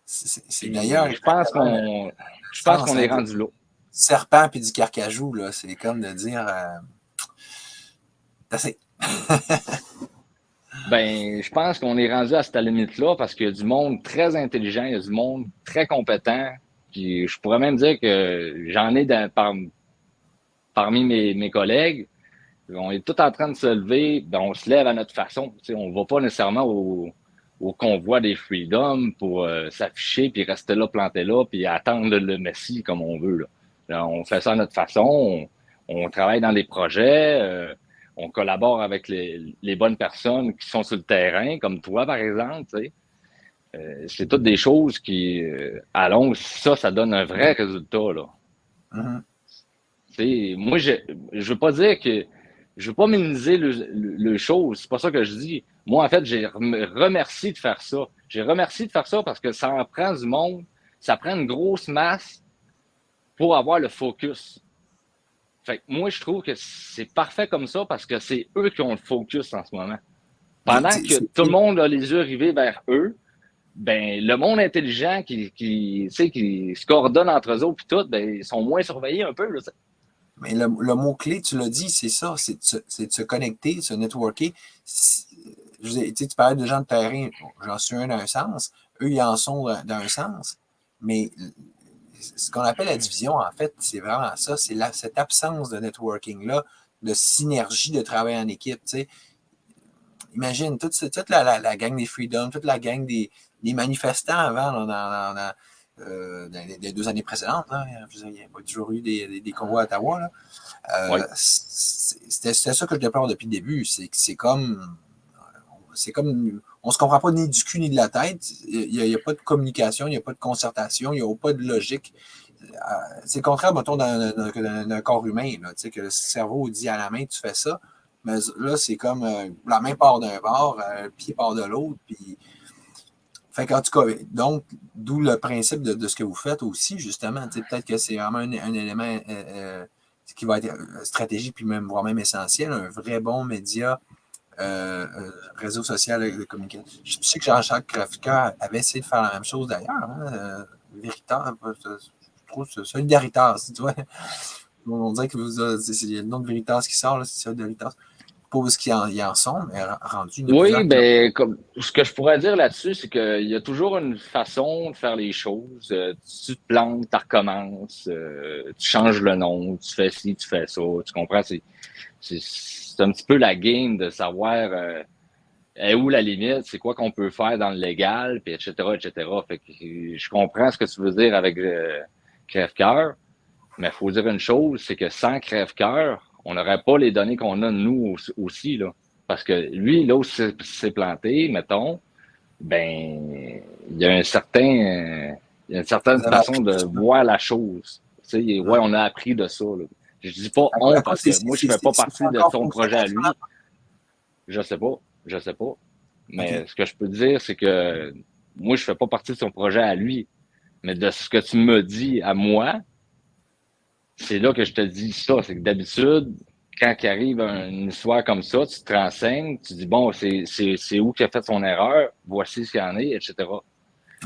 C'est d'ailleurs. Je pense qu'on est rendu là. Serpent puis du carcajou, là, c'est comme de dire. Assez. Ben, je pense qu'on est rendu à cette limite-là parce qu'il y a du monde très intelligent, il y a du monde très compétent. Puis je pourrais même dire que j'en ai parmi mes collègues. On est tous en train de se lever, ben on se lève à notre façon. T'sais, on ne va pas nécessairement au convoi des Freedom pour s'afficher, puis rester là, planté là, puis attendre le Messie comme on veut. Là. On fait ça à notre façon, on travaille dans des projets, on collabore avec les bonnes personnes qui sont sur le terrain, comme toi, par exemple. C'est toutes des choses qui, à long, ça donne un vrai résultat. Là. Mm-hmm. Moi, je veux pas dire que je veux pas minimiser le chose. C'est pas ça que je dis. Moi, en fait, j'ai remercié de faire ça. J'ai remercié de faire ça parce que ça en prend du monde. Ça prend une grosse masse pour avoir le focus. Fait que moi, je trouve que c'est parfait comme ça parce que c'est eux qui ont le focus en ce moment. Pendant que tout le monde a les yeux rivés vers eux, ben le monde intelligent qui se coordonne entre eux autres et tout, ben ils sont moins surveillés un peu. Là, mais le mot-clé, tu l'as dit, c'est ça, c'est de se connecter, de se networker. Tu parlais de gens de terrain, j'en suis un d'un sens, eux, ils en sont d'un sens, mais ce qu'on appelle la division, en fait, c'est vraiment ça, c'est cette absence de networking-là, de synergie, de travail en équipe. T'sais. Imagine, toute la gang des Freedom, toute la gang des manifestants avant, dans les 2 années précédentes. Hein. Il n'y a pas toujours eu des convois à Ottawa. Là. Oui. C'était ça que je déplore depuis le début. C'est comme. On ne se comprend pas ni du cul ni de la tête. Il n'y a pas de communication, il n'y a pas de concertation, il n'y a pas de logique. C'est le contraire, mettons, dans un corps humain, là, que le cerveau dit à la main, tu fais ça. Mais là, c'est comme la main part d'un bord, le pied part de l'autre. Puis... Fait qu'en tout cas, donc, d'où le principe de ce que vous faites aussi, justement. Peut-être que c'est vraiment un élément qui va être stratégique, puis même, voire même essentiel, un vrai bon média. Réseau social de communication. Je sais que Jean-Jacques Crèvecoeur avait essayé de faire la même chose d'ailleurs. Hein? Veritas, je trouve Solidaritas, tu vois. On dirait que c'est le nom de Veritas qui sort, là, c'est Solidaritas. Pas où ils en sont, mais rendu. Oui, ben, comme, ce que je pourrais dire là-dessus, c'est qu'il y a toujours une façon de faire les choses. Tu te plantes, tu recommences, tu changes le nom, tu fais ci, tu fais ça. Tu comprends? C'est un petit peu la game de savoir est où la limite, c'est quoi qu'on peut faire dans le légal, puis etc., etc. Fait que je comprends ce que tu veux dire avec Crèvecoeur, mais il faut dire une chose, c'est que sans Crèvecoeur, on n'aurait pas les données qu'on a nous aussi, là. Parce que lui, là où c'est planté, mettons, ben, il y a une certaine façon de voir la chose. Tu sais, ouais, on a appris de ça, là. Je dis pas on parce que moi, je fais pas partie de son projet à lui. Je sais pas. Mais okay. Ce que je peux te dire, c'est que moi, je fais pas partie de son projet à lui. Mais de ce que tu me dis à moi, c'est là que je te dis ça. C'est que d'habitude, quand il arrive une histoire comme ça, tu te renseignes, tu dis bon, c'est où qu'il a fait son erreur, voici ce qu'il y en est, etc.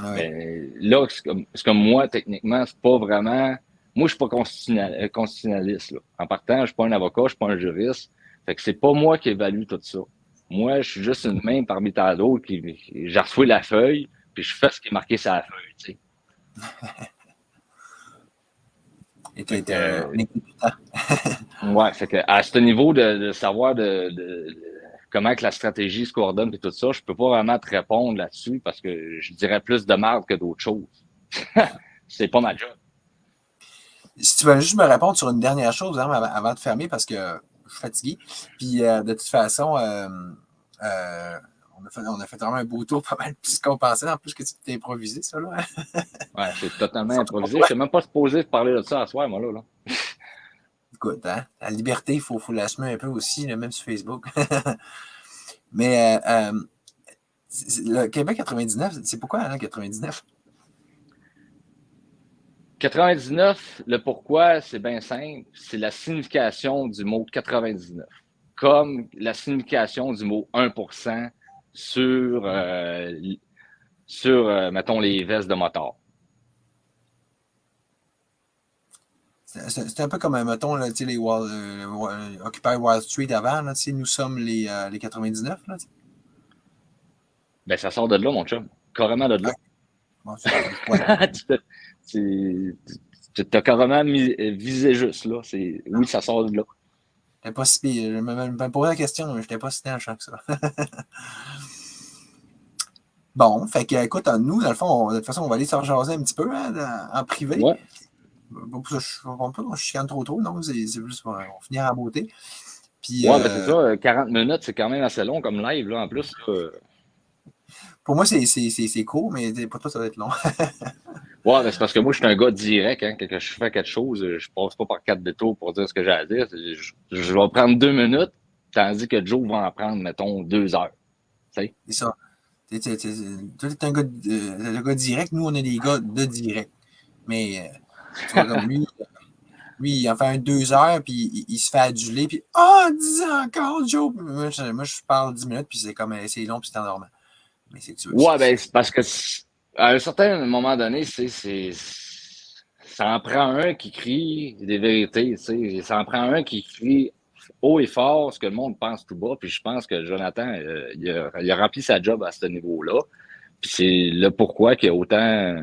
Ouais. Mais là, c'est comme moi, techniquement, c'est pas vraiment. Moi, je suis pas constitutionnaliste. Là. En partant, je suis pas un avocat, je suis pas un juriste. Fait que c'est pas moi qui évalue tout ça. Moi, je suis juste une main parmi tant d'autres qui j'ai reçu la feuille, puis je fais ce qui est marqué sur la feuille, tu sais. Et tu étais ouais, fait que à ce niveau de savoir comment que la stratégie se coordonne et tout ça, je peux pas vraiment te répondre là-dessus parce que je dirais plus de marde que d'autres choses. C'est pas ma job. Si tu veux juste me répondre sur une dernière chose hein, avant de fermer parce que je suis fatigué. Puis de toute façon, on a fait vraiment un beau tour, pas mal plus qu'on pensait, en plus que tu t'es improvisé, ça, là. Ouais, c'est totalement improvisé. Je suis même pas supposé parler de ça à soir, moi, là. Écoute, hein, la liberté, il faut l'assumer un peu aussi, là, même sur Facebook. Mais le Québec 99, c'est pourquoi, hein, 99? 99, le pourquoi, c'est bien simple. C'est la signification du mot 99. Comme la signification du mot 1% sur mettons, les vestes de motards. C'est un peu comme, mettons, là, les Occupy Wall Street avant, là, nous sommes les 99. Là, ben, ça sort de là, mon chum. Carrément de là. Bon, tu t'as carrément visé juste, là. Oui, ça sort de là. J'étais pas si pire. Je me posais la question, mais j'étais pas si tenchant que ça. Bon, fait que, écoute, nous, dans le fond, de toute façon, on va aller se rejaser un petit peu hein, en privé. Ouais. Bon, ça, je chicane trop, non? C'est juste pour finir en beauté. Puis, ouais, ben c'est ça. 40 minutes, c'est quand même assez long comme live, là, en plus. Pour moi, c'est court, mais pour toi, ça va être long. Ouais, mais c'est parce que moi, je suis un gars direct. Hein, quand je fais quelque chose, je passe pas par 4 détours pour dire ce que j'ai à dire. Je vais prendre 2 minutes, tandis que Joe va en prendre, mettons, 2 heures. C'est ça. Toi, t'es un gars, le gars direct. Nous, on est des gars de direct. Mais, tu vois, comme lui, il en fait un 2 heures, puis il se fait aduler, puis « Ah, 10 ans encore, Joe! » Moi, je parle 10 minutes, puis c'est comme, c'est long, puis c'est endormant. Mais c'est que tu veux. Ouais, ben, c'est parce que à un certain moment donné, ça en prend un qui crie des vérités, tu sais. Ça en prend un qui crie haut et fort ce que le monde pense tout bas. Puis je pense que Jonathan, il a rempli sa job à ce niveau-là. Puis c'est le pourquoi qu'il y a autant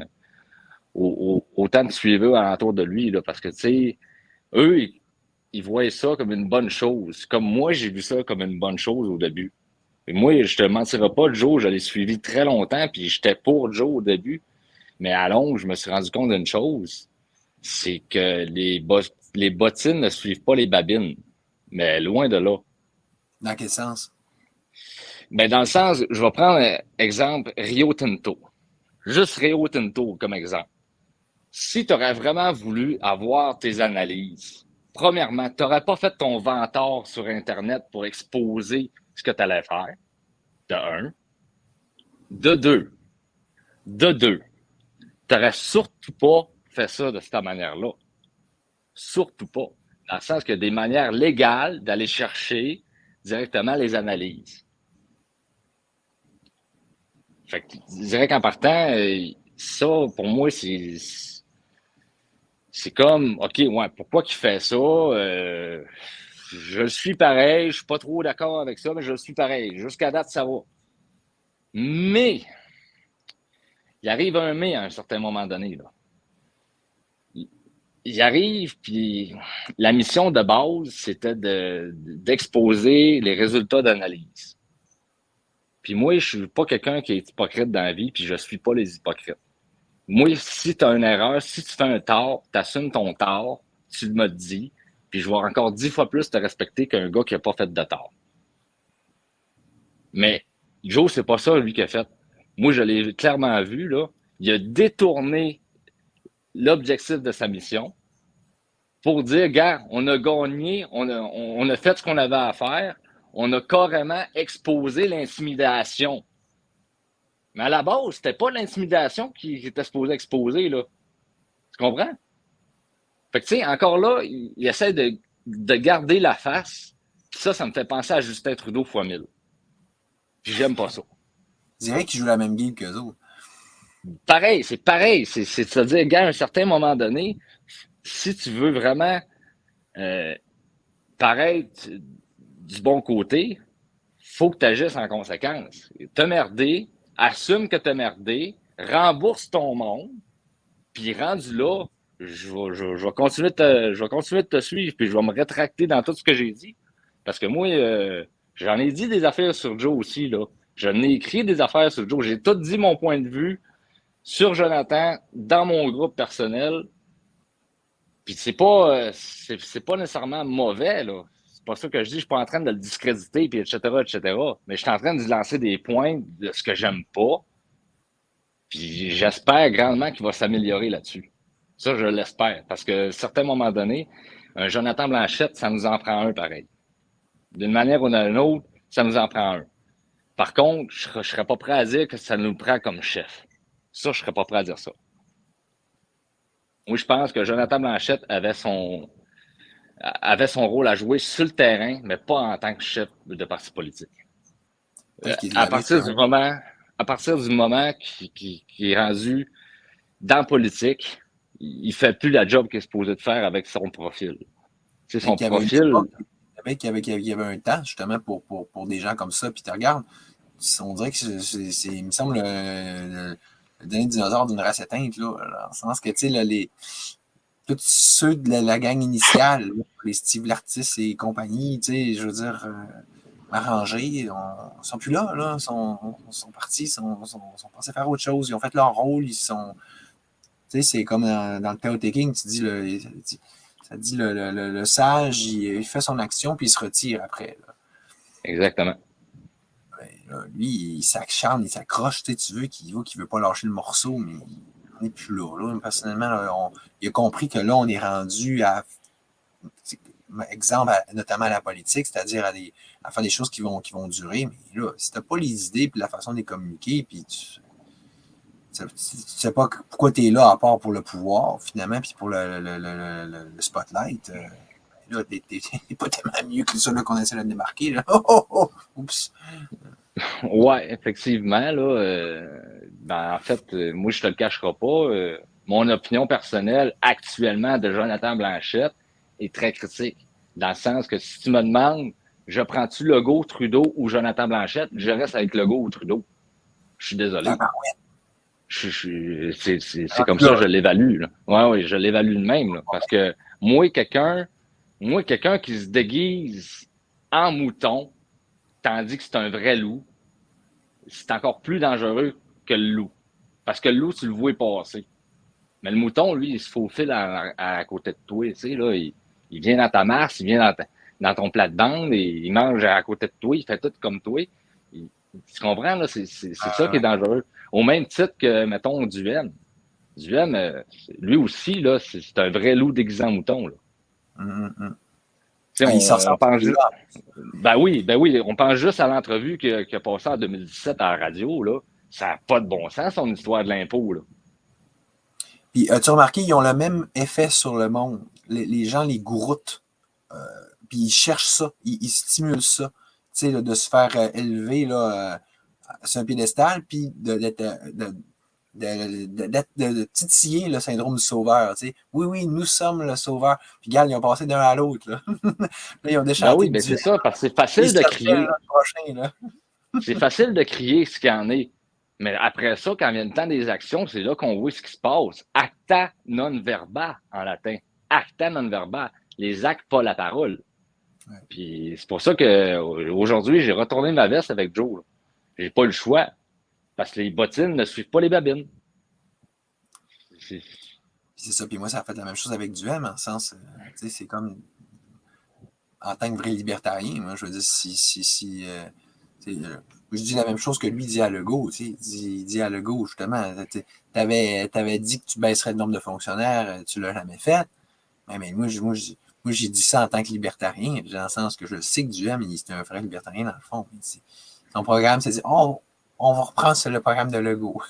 de suiveurs alentour de lui, là, parce que, tu sais, eux, ils voient ça comme une bonne chose. Comme moi, j'ai vu ça comme une bonne chose au début. Et moi, je te mentirai pas, Joe, je l'ai suivi très longtemps, puis j'étais pour Joe au début. Mais à long, je me suis rendu compte d'une chose, c'est que les bottines ne suivent pas les babines. Mais loin de là. Dans quel sens? Mais dans le sens, je vais prendre un exemple Rio Tinto. Juste Rio Tinto comme exemple. Si tu aurais vraiment voulu avoir tes analyses, premièrement, tu n'aurais pas fait ton ventard sur Internet pour exposer ce que tu allais faire, de un. De deux, tu n'aurais surtout pas fait ça de cette manière-là. Surtout pas. Dans le sens qu'il y a des manières légales d'aller chercher directement les analyses. Fait que je dirais qu'en partant, ça, pour moi, c'est comme, OK, ouais, pourquoi qu'il fait ça? Je le suis pareil, je suis pas trop d'accord avec ça, mais je le suis pareil. Jusqu'à date, ça va. Mais, il arrive un mais à un certain moment donné, là. Il arrive, puis la mission de base, c'était d'exposer les résultats d'analyse. Puis moi, je suis pas quelqu'un qui est hypocrite dans la vie, puis je suis pas les hypocrites. Moi, si tu as une erreur, si tu fais un tort, tu assumes ton tort, tu me le dis, puis je vais encore 10 fois plus te respecter qu'un gars qui n'a pas fait de tort. Mais Joe, c'est pas ça, lui, qui a fait. Moi, je l'ai clairement vu, là. Il a détourné l'objectif de sa mission pour dire, gars, on a gagné, on a fait ce qu'on avait à faire, on a carrément exposé l'intimidation. Mais à la base, c'était pas l'intimidation qui était supposé exposer, là. Tu comprends? Fait que, tu sais, encore là, il essaie de garder la face. Puis ça me fait penser à Justin Trudeau fois 1000. Puis j'aime pas ça. Je dirais qu'ils jouent la même game qu'eux autres. Pareil, c'est pareil. C'est-à-dire, gars, à un certain moment donné, si tu veux vraiment paraître du bon côté, faut que tu agisses en conséquence. T'as merdé, assume que t'as merdé, rembourse ton monde, puis rendu là, je vais continuer de te suivre, puis je vais me rétracter dans tout ce que j'ai dit. Parce que moi, j'en ai dit des affaires sur Joe aussi, là. J'en ai écrit des affaires sur Joe. J'ai tout dit mon point de vue sur Jonathan dans mon groupe personnel. Puis c'est pas nécessairement mauvais, là. C'est pas ça que je dis. Je suis pas en train de le discréditer, puis etc., etc. Mais je suis en train de lui lancer des points de ce que j'aime pas. Puis j'espère grandement qu'il va s'améliorer là-dessus. Ça, je l'espère. Parce que à un certain moment donné, un Jonathan Blanchette, ça nous en prend un pareil. D'une manière ou d'une autre, ça nous en prend un. Par contre, je ne serais pas prêt à dire que ça nous prend comme chef. Ça, je ne serais pas prêt à dire ça. Moi, je pense que Jonathan Blanchette avait son rôle à jouer sur le terrain, mais pas en tant que chef de parti politique. À partir du moment qui est rendu dans la politique, il ne fait plus la job qu'il est supposé de faire avec son profil. C'est son profil. Il y avait un temps, justement, pour des gens comme ça, puis tu regardes, on dirait que il me semble, le dernier dinosaure d'une race éteinte, là, dans le sens que, tu sais, tous ceux de la gang initiale, là, les Steve Lartis et compagnie, tu sais, je veux dire, arrangés, ils sont plus là, ils sont partis, ils sont passés faire autre chose, ils ont fait leur rôle, ils sont, tu sais, c'est comme dans le Tao Te King, tu dis, ça dit le sage, il fait son action, puis il se retire après, là. Exactement. Là, lui, il s'acharne, il s'accroche, tu veux qu'il veut pas lâcher le morceau, mais on n'est plus là. Personnellement, là, il a compris que là, on est rendu à, exemple, notamment à la politique, c'est-à-dire à faire des choses qui vont durer. Mais là, si tu n'as pas les idées et la façon de les communiquer, puis tu sais pas pourquoi tu es là à part pour le pouvoir, finalement, puis pour le spotlight. Là, t'es pas tellement mieux que ça qu'on essaie de démarquer. Là. Oups! Ouais, effectivement, là, en fait, moi, je te le cacherai pas. Mon opinion personnelle actuellement de Jonathan Blanchette est très critique. Dans le sens que si tu me demandes, je prends-tu Legault, Trudeau ou Jonathan Blanchette, je reste avec Legault ou Trudeau. Je suis désolé. C'est comme ça que je l'évalue. Là. Ouais, je l'évalue de même. Là, parce que moi, quelqu'un qui se déguise en mouton, tandis que c'est un vrai loup, c'est encore plus dangereux que le loup. Parce que le loup, tu le vois passer. Mais le mouton, lui, il se faufile à côté de toi. Tu sais, là, il vient dans ta masse, il vient dans ton plate-bande, et il mange à côté de toi, il fait tout comme toi. Tu comprends, là? C'est ça qui est dangereux. Au même titre que, mettons, Duhem. Duhem, lui aussi, là, c'est un vrai loup déguisé en mouton, là. Tu sais, Il s'en on sort pense là. ben oui, on pense juste à l'entrevue qu'il a passée en 2017 à la radio, là. Ça n'a pas de bon sens, son histoire de l'impôt, là. Puis, as-tu remarqué, ils ont le même effet sur le monde. Les gens les gouroutent. Puis, ils cherchent ça. Ils stimulent ça. Tu sais, là, de se faire élever là, sur un piédestal, puis de titiller le syndrome du sauveur. Tu sais. Oui, oui, nous sommes le sauveur. Puis, regarde, ils ont passé d'un à l'autre. Là. Là, ils ont Ben déchanté oui, ben du c'est ça, parce que c'est ils facile se de cherchaient crier. l'an prochain. Là. C'est facile de crier ce qu'il y en est. Mais après ça, quand vient le temps des actions, c'est là qu'on voit ce qui se passe. Acta non verba en latin. Acta non verba. Les actes, pas la parole. Ouais. Puis c'est pour ça qu'aujourd'hui, j'ai retourné ma veste avec Joe. Là. J'ai pas le choix. Parce que les bottines ne suivent pas les babines. C'est ça. Puis moi, ça a fait la même chose avec Duhem, en sens, tu sais, c'est comme en tant que vrai libertarien, moi, je veux dire, je dis la même chose que lui dit à Legault, tu sais, il dit à Legault, justement, t'avais dit que tu baisserais le nombre de fonctionnaires, tu l'as jamais fait, mais moi, j'ai dit ça en tant que libertarien, dans le sens que je sais que Duhem, c'est un vrai libertarien dans le fond. Son programme, c'est de dire, on va reprendre le programme de Legault.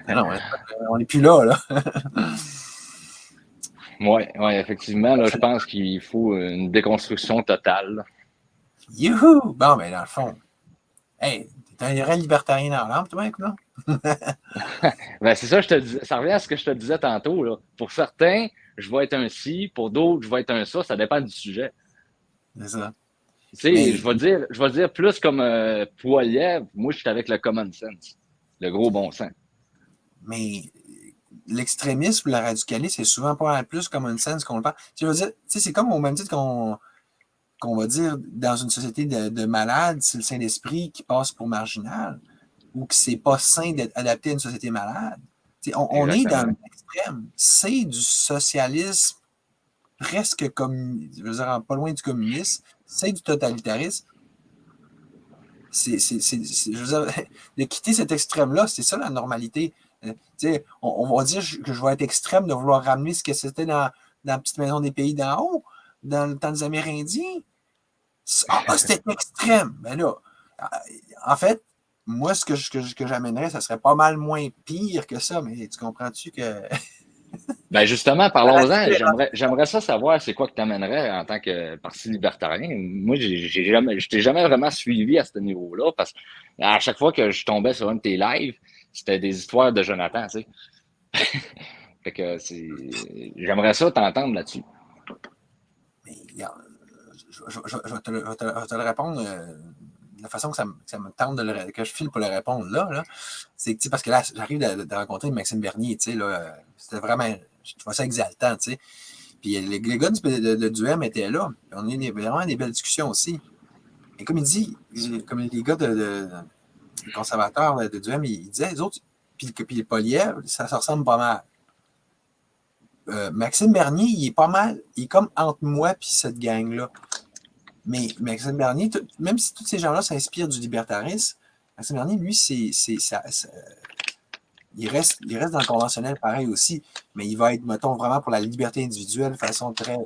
Non, on n'est plus là. Oui, effectivement, là, je pense qu'il faut une déconstruction totale. Youhou! Bon, ben, dans le fond, hey, t'es un vrai libertarien dans l'âme, toi, écoute, non? Ben, c'est ça, je te disais. Ça revient à ce que je te disais tantôt. Là. Pour certains, je vais être un ci, pour d'autres, je vais être un ça dépend du sujet. C'est ça. Tu sais, Mais, je vais dire plus comme Poilievre, moi, je suis avec le common sense, le gros bon sens. mais l'extrémisme ou le radicalisme, c'est souvent pas mal plus common sense qu'on le parle. Tu veux dire, tu sais, c'est comme au même titre qu'on va dire dans une société de malades, c'est le Saint-Esprit qui passe pour marginal ou que c'est pas sain d'être adapté à une société malade. On est dans l'extrême. C'est du socialisme presque comme, je veux dire, pas loin du communisme, c'est du totalitarisme. Je veux dire, de quitter cet extrême-là, c'est ça la normalité. On va dire que je vais être extrême de vouloir ramener ce que c'était dans la petite maison des pays d'en haut, dans le temps des Amérindiens. C'était extrême. Mais là, en fait, moi, ce que j'amènerais, ça serait pas mal moins pire que ça, mais tu comprends-tu que. Ben justement, parlons-en. J'aimerais ça savoir c'est quoi que tu amènerais en tant que parti libertarien. Moi, je t'ai jamais vraiment suivi à ce niveau-là parce qu'à chaque fois que je tombais sur un de tes lives, c'était des histoires de Jonathan, tu sais. Fait que j'aimerais ça t'entendre là-dessus. Mais je vais te le répondre de la façon que ça me tente que je file pour le répondre là. C'est que, parce que là, j'arrive de rencontrer Maxime Bernier, tu sais, là, c'était vraiment, je trouve ça exaltant, tu sais. Puis les gars de Duhem étaient là. On a eu vraiment des belles discussions aussi. Et comme il dit, comme les gars les conservateurs de Duhem, ils disaient, les autres, puis le Poilievre, ça se ressemble pas mal. Maxime Bernier, il est pas mal, il est comme entre moi et cette gang-là. Mais Maxime Bernier, même si tous ces gens-là s'inspirent du libertarisme, Maxime Bernier, lui, il reste dans le conventionnel pareil aussi, mais il va être, mettons, vraiment pour la liberté individuelle de façon très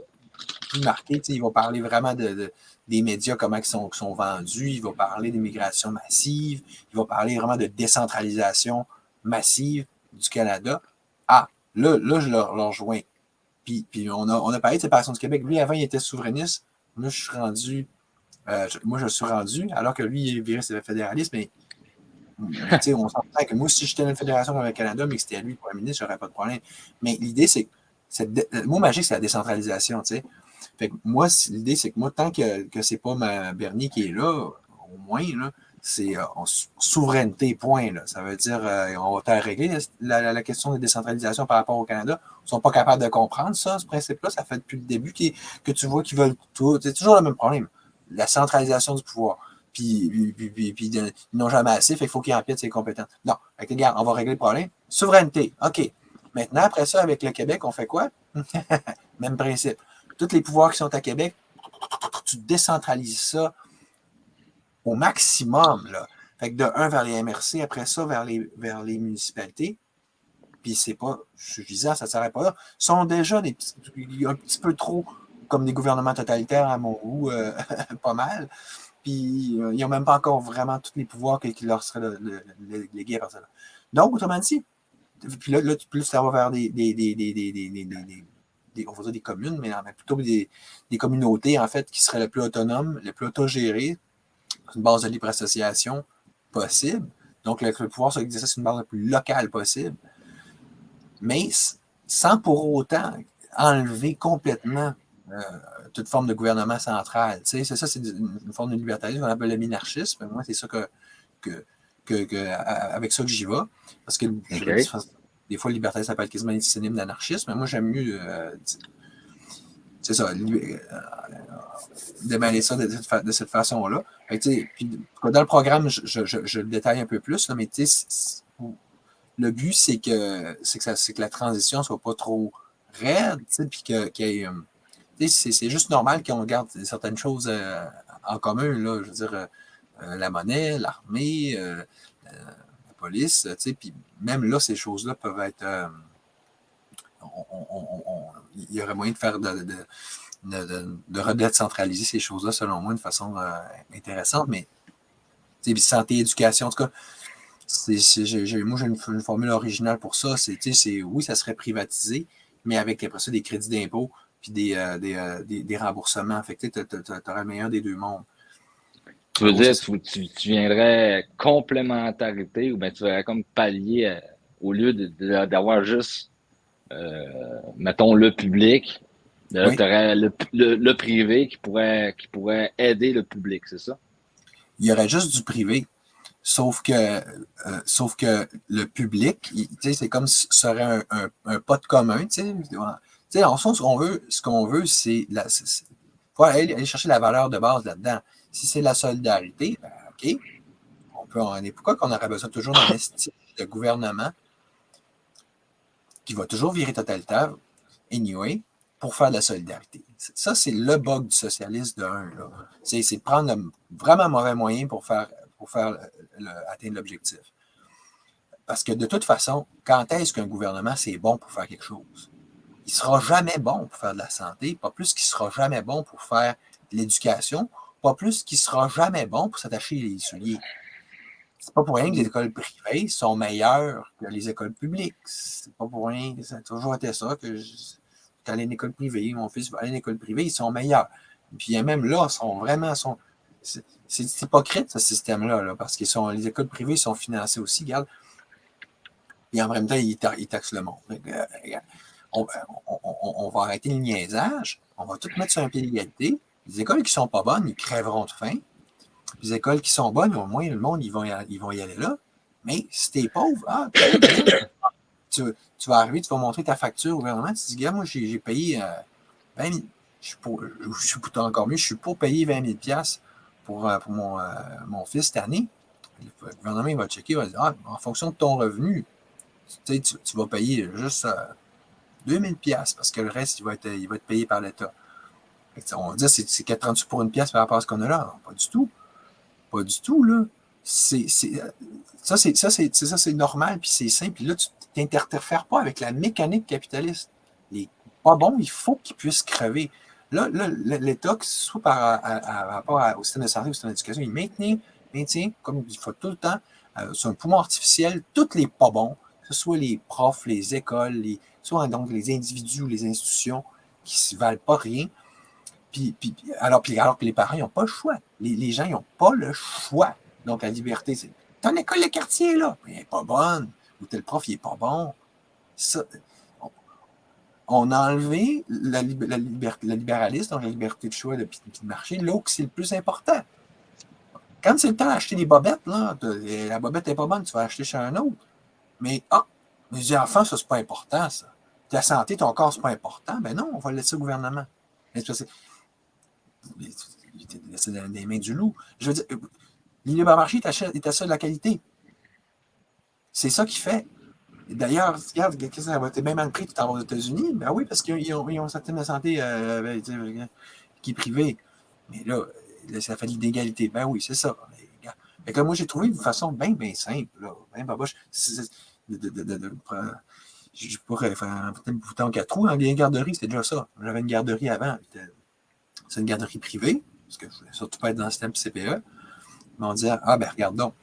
plus marquée. Il va parler vraiment des médias, comment ils sont vendus, il va parler d'immigration massive, il va parler vraiment de décentralisation massive du Canada. Ah, là je le rejoins. Puis on a parlé de séparation du Québec. Lui, avant, il était souverainiste. Moi, je suis rendu, alors que lui, il est viré fédéraliste, mais on s'entend que moi, si j'étais dans une fédération comme le Canada, mais que c'était à lui le premier ministre, j'aurais pas de problème. Mais l'idée, c'est que le mot magique, c'est la décentralisation, tu sais. Fait que moi, l'idée, c'est que moi, tant que c'est pas Bernier qui est là, au moins, là, c'est souveraineté, point. Là. Ça veut dire on va faire régler la question de décentralisation par rapport au Canada. Ils ne sont pas capables de comprendre ça, ce principe-là. Ça fait depuis le début que tu vois qu'ils veulent tout. C'est toujours le même problème. La centralisation du pouvoir. puis ils n'ont jamais assez, fait qu'il faut qu'ils empiètent ses compétences. Non, regarde, on va régler le problème. Souveraineté, OK. Maintenant, après ça, avec le Québec, on fait quoi? Même principe. Tous les pouvoirs qui sont à Québec, tu décentralises ça au maximum, là. Fait que de un vers les MRC, après ça, vers les municipalités. Puis c'est pas suffisant, ça ne s'arrête pas là. Ils sont déjà un petit peu trop comme des gouvernements totalitaires à mon goût, pas mal. Puis ils n'ont même pas encore vraiment tous les pouvoirs qui leur seraient légués par ça. Donc, autrement dit, puis là ça va vers on va dire des communes, mais plutôt des communautés, en fait, qui seraient le plus autonomes, le plus autogérées, une base de libre association possible. Donc, le pouvoir s'exercer sur une base la plus locale possible, mais sans pour autant enlever complètement toute forme de gouvernement central. C'est ça, c'est une forme de libertarisme qu'on appelle le minarchisme. Moi, c'est ça avec ça que j'y vais. Parce que des fois, le libertarisme s'appelle quasiment un synonyme d'anarchisme, mais moi, j'aime mieux c'est ça, démêler ça de cette façon-là. Puis, dans le programme, je le détaille un peu plus, là, mais le but, c'est que la transition ne soit pas trop raide, puis c'est juste normal qu'on garde certaines choses en commun, là, je veux dire, la monnaie, l'armée, la police, puis même là, ces choses-là peuvent être... il y aurait moyen de faire de redécentraliser ces choses-là, selon moi, de façon intéressante, mais santé, éducation, en tout cas, moi, j'ai une formule originale pour ça. Oui, ça serait privatisé, mais avec après ça des crédits d'impôt puis des remboursements. Fait que tu aurais le meilleur des deux mondes. Tu veux dire, tu viendrais complémentarité ou bien tu verrais comme pallier au lieu d'avoir juste, mettons, le public, tu aurais le privé qui pourrait aider le public, c'est ça? Il y aurait juste du privé. Sauf que le public, c'est comme si ce serait un pas de commun. En sens, ce qu'on veut, c'est faut aller chercher la valeur de base là-dedans. Si c'est la solidarité, ben, OK, pourquoi qu'on aurait besoin toujours d'un style de gouvernement qui va toujours virer totalitaire, anyway, pour faire de la solidarité. Ça, c'est le bug du socialisme de un. C'est de prendre le vraiment mauvais moyen pour atteindre l'objectif. Parce que de toute façon, quand est-ce qu'un gouvernement, c'est bon pour faire quelque chose? Il ne sera jamais bon pour faire de la santé, pas plus qu'il ne sera jamais bon pour faire de l'éducation, pas plus qu'il ne sera jamais bon pour s'attacher les souliers. C'est pas pour rien que les écoles privées sont meilleures que les écoles publiques. C'est pas pour rien. Ça a toujours été ça que j'étais allé à une école privée, mon fils va aller à une école privée, ils sont meilleurs. Puis même là, c'est hypocrite, ce système-là, là, parce que les écoles privées sont financées aussi, regarde. Et en même temps, ils taxent le monde. On va arrêter le niaisage, on va tout mettre sur un pied d'égalité. Les écoles qui ne sont pas bonnes, ils crèveront de faim. Les écoles qui sont bonnes, au moins, le monde, ils vont y aller là. Mais si tu es pauvre, tu vas arriver, tu vas montrer ta facture au gouvernement, tu te dis, gars, moi, j'ai payé 20 000. Je suis encore mieux, je suis pour payer 20 000 pour mon fils cette année. Le gouvernement il va checker, il va dire, en fonction de ton revenu, tu vas payer juste 2 000 parce que le reste, il va être payé par l'État. On va dire c'est 4,38 pour une pièce par rapport à ce qu'on a là. Non, pas du tout. Pas du tout, là. Ça, c'est normal, puis c'est simple. Puis là, tu t'interfères pas avec la mécanique capitaliste. Les pas bons, il faut qu'ils puissent crever. Là, l'État, que ce soit par rapport au système de santé ou au système d'éducation, il maintient, comme il faut tout le temps, sur un poumon artificiel, tous les pas bons, que ce soit les profs, les écoles, soit donc les individus ou les institutions qui ne valent pas rien. Alors que les parents n'ont pas le choix. Les gens n'ont pas le choix. Donc, la liberté, c'est ton école de quartier, là, elle n'est pas bonne. Ou tel prof, il n'est pas bon. Ça, on a enlevé la libéralisme, donc la liberté de choix et de marché, là où c'est le plus important. Quand c'est le temps d'acheter des bobettes, là, la bobette n'est pas bonne, tu vas acheter chez un autre. Mais, les enfants, ça, c'est pas important, ça. Ta santé, ton corps, c'est pas important. Ben non, on va le laisser au gouvernement. C'est laisser dans les mains du loup. Je veux dire, Le libre-marché est à ça de la qualité. C'est ça qu'il fait. D'ailleurs, regarde, qu'est-ce que ça va être bien mal pris tout en aux États-Unis? Ben oui, parce qu'ils ont un système de santé qui est privé. Mais là, ça fait de l'égalité. Ben oui, c'est ça. Fait que là, moi, j'ai trouvé une façon bien simple, là, bien baboche, je pourrais faire un petit bouton 4 trous. Dans les garderies, c'était déjà ça. J'avais une garderie avant. C'est une garderie privée, parce que je ne voulais surtout pas être dans le système CPE. Mais on disait, ah ben regarde donc,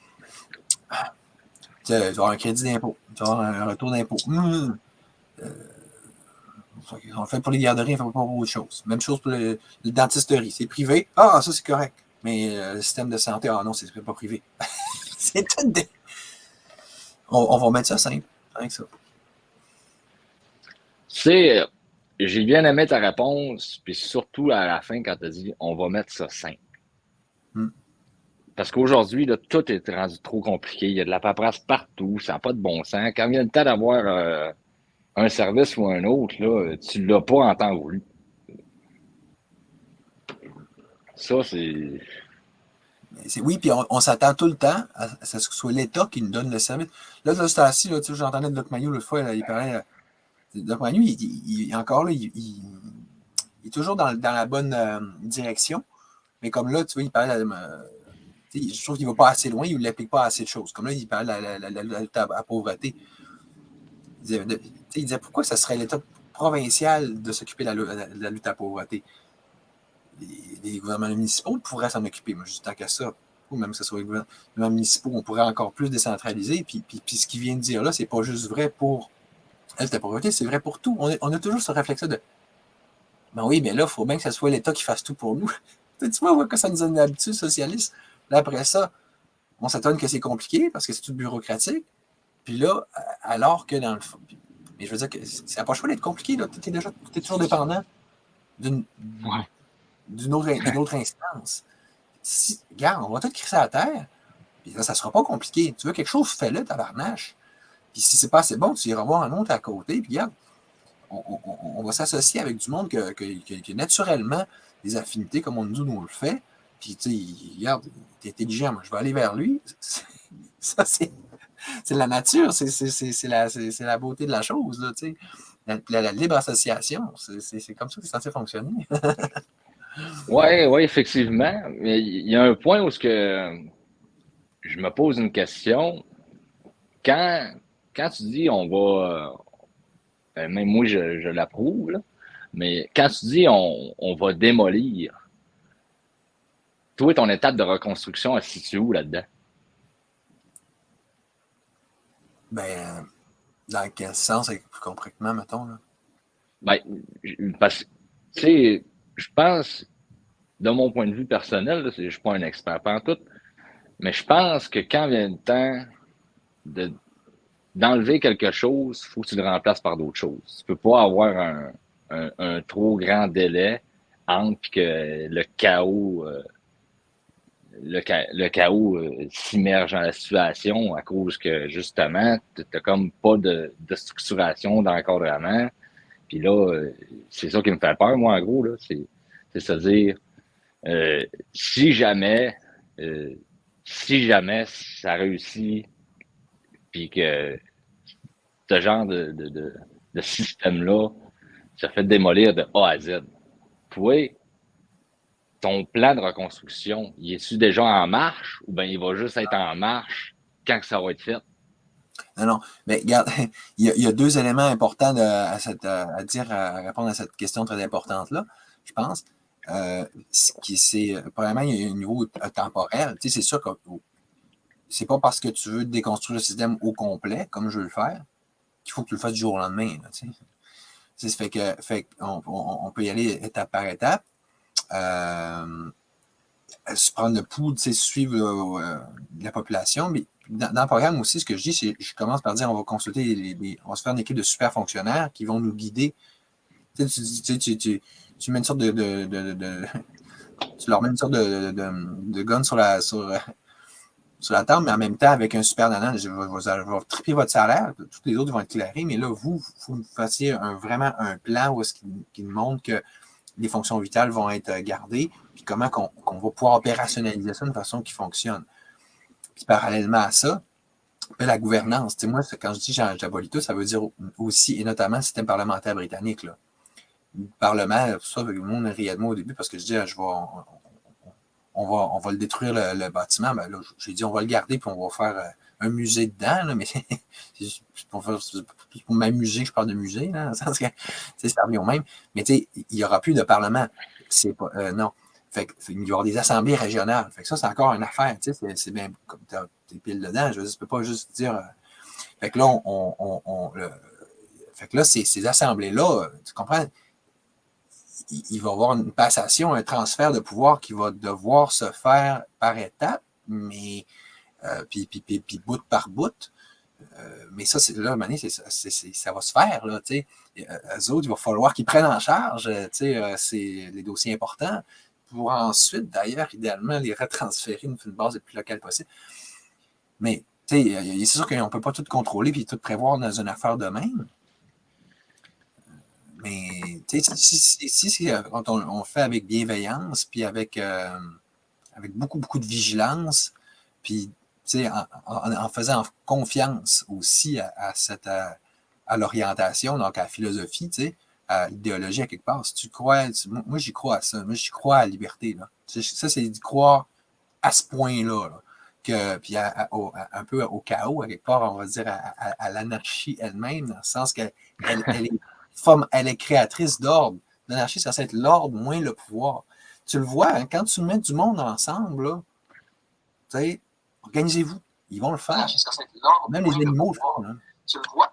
tu vas avoir un crédit d'impôt, tu vas avoir un retour d'impôt. On fait pour les garderies, on fait pas pour autre chose. Même chose pour le dentisterie, c'est privé. Ah, ça c'est correct. Mais le système de santé, ah non, c'est pas privé. C'est tout des... on va mettre ça simple, avec ça. C'est, j'ai bien aimé ta réponse, puis surtout à la fin quand tu as dit on va mettre ça simple. Parce qu'aujourd'hui, là, tout est rendu trop compliqué. Il y a de la paperasse partout, ça n'a pas de bon sens. Quand vient le temps d'avoir un service ou un autre, là, tu l'as pas en temps voulu. Ça, c'est. Oui, puis on s'attend tout le temps à ce que ce soit l'État qui nous donne le service. Là, c'était assis, là, j'entendais Doc Mayou l'autre fois, là, il parlait. Doc Mayou, encore là, il est toujours dans la bonne direction. Mais comme là, tu vois, il parlait je trouve qu'il ne va pas assez loin, il ne l'applique pas à assez de choses. Comme là, il parlait de la lutte à la pauvreté. Il disait pourquoi ce serait l'État provincial de s'occuper de la lutte à la pauvreté. Les gouvernements municipaux pourraient s'en occuper. Moi, juste tant qu'à ça, ou même que ce soit les gouvernements municipaux, on pourrait encore plus décentraliser. Puis ce qu'il vient de dire là, c'est pas juste vrai pour la lutte à la pauvreté, c'est vrai pour tout. On a toujours ce réflexe-là de ben oui, mais là, il faut bien que ce soit l'État qui fasse tout pour nous. Tu vois que ça nous donne une habitude socialiste. Là, après ça, on s'étonne que c'est compliqué parce que c'est tout bureaucratique. Puis là, alors que dans le fond. Mais je veux dire que ça n'a pas le choix d'être compliqué. Tu es toujours dépendant d'une autre instance. Regarde, on va tout crisser à terre. Puis là, ça ne sera pas compliqué. Tu veux quelque chose, fais-le, tabarnache. Puis si c'est pas assez bon, tu iras voir un autre à côté. Puis regarde, on va s'associer avec du monde qui a naturellement des affinités comme nous le fait. Puis, tu sais, regarde, t'es intelligent, moi, je vais aller vers lui. Ça, c'est la nature, c'est la beauté de la chose, là, tu sais. La libre association, c'est comme ça que c'est censé fonctionner. Oui, effectivement. Mais il y a un point où je me pose une question. Quand tu dis on va, même moi je l'approuve, là, mais quand tu dis on va démolir, toi, ton étape de reconstruction, elle se situe où là-dedans? Ben, dans quel sens, plus concrètement, mettons, là? Ben, parce que, tu sais, je pense, de mon point de vue personnel, là, je ne suis pas un expert pantoute, mais je pense que quand vient le temps d'enlever quelque chose, il faut que tu le remplaces par d'autres choses. Tu ne peux pas avoir un trop grand délai entre que le chaos s'immerge dans la situation à cause que, justement, tu n'as comme pas de structuration d'encadrement. Puis là, c'est ça qui me fait peur, moi, en gros, là. C'est-à-dire, si jamais ça réussit, puis que ce genre de système-là se fait démolir de A à Z, toi, ton plan de reconstruction, il est-tu déjà en marche ou bien il va juste être en marche quand que ça va être fait? Non, mais regarde, il y a deux éléments importants à répondre à cette question très importante-là, je pense. Premièrement, il y a un niveau temporel. Tu sais, c'est sûr que c'est pas parce que tu veux déconstruire le système au complet, comme je veux le faire, qu'il faut que tu le fasses du jour au lendemain. Là, tu sais. Ça fait qu'on peut y aller étape par étape. Se prendre le pouls, suivre la population. Mais dans le programme aussi, ce que je dis, c'est je commence par dire on va consulter, on va se faire une équipe de super fonctionnaires qui vont nous guider. Tu mets une sorte tu leur mets une sorte de gun sur la table, mais en même temps, avec un super nanan, je vais triper votre salaire, tous les autres vont être clairés, mais là, vous fassiez vraiment un plan où qui montre que les fonctions vitales vont être gardées, puis comment qu'on va pouvoir opérationnaliser ça d'une façon qui fonctionne. Puis parallèlement à ça, la gouvernance. Tu sais, moi, quand je dis j'abolis tout, ça veut dire aussi, et notamment le système parlementaire britannique. Là. Le Parlement, ça, le monde riait de moi au début parce que je dis, on va le détruire le bâtiment. Ben là, j'ai dit, on va le garder puis on va faire un musée dedans. Là, mais c'est pour m'amuser que je parle de musée, là, dans le sens que ça revient au même. Mais tu sais, il n'y aura plus de Parlement. C'est pas, non. Fait il va y avoir des assemblées régionales. Fait que ça, c'est encore une affaire. Tu sais, c'est bien comme t'es pile dedans. Je veux dire, tu peux pas juste dire. Fait que là, fait que là, ces assemblées-là, tu comprends? Il va y avoir une passation, un transfert de pouvoir qui va devoir se faire par étapes, mais puis bout par bout. Mais ça, là, à un moment donné, ça va se faire. Là, eux autres, il va falloir qu'ils prennent en charge c'est les dossiers importants pour ensuite, d'ailleurs, idéalement, les retransférer une base le plus locale possible. Mais c'est sûr qu'on ne peut pas tout contrôler et tout prévoir dans une affaire de même. Mais si quand on fait avec bienveillance, puis avec beaucoup, beaucoup de vigilance, puis en faisant confiance aussi à l'orientation, donc à la philosophie, à l'idéologie à quelque part. Si tu crois, moi j'y crois à ça, moi j'y crois à la liberté. Là. Ça, c'est d'y croire à ce point-là. Là, puis un peu au chaos, à quelque part, on va dire à l'anarchie elle-même, dans le sens qu'elle elle est créatrice d'ordre. L'anarchie, ça va être l'ordre moins le pouvoir. Tu le vois, hein, quand tu mets du monde ensemble, là, organisez-vous. Ils vont le faire. Même les animaux le font. Hein. Tu le vois.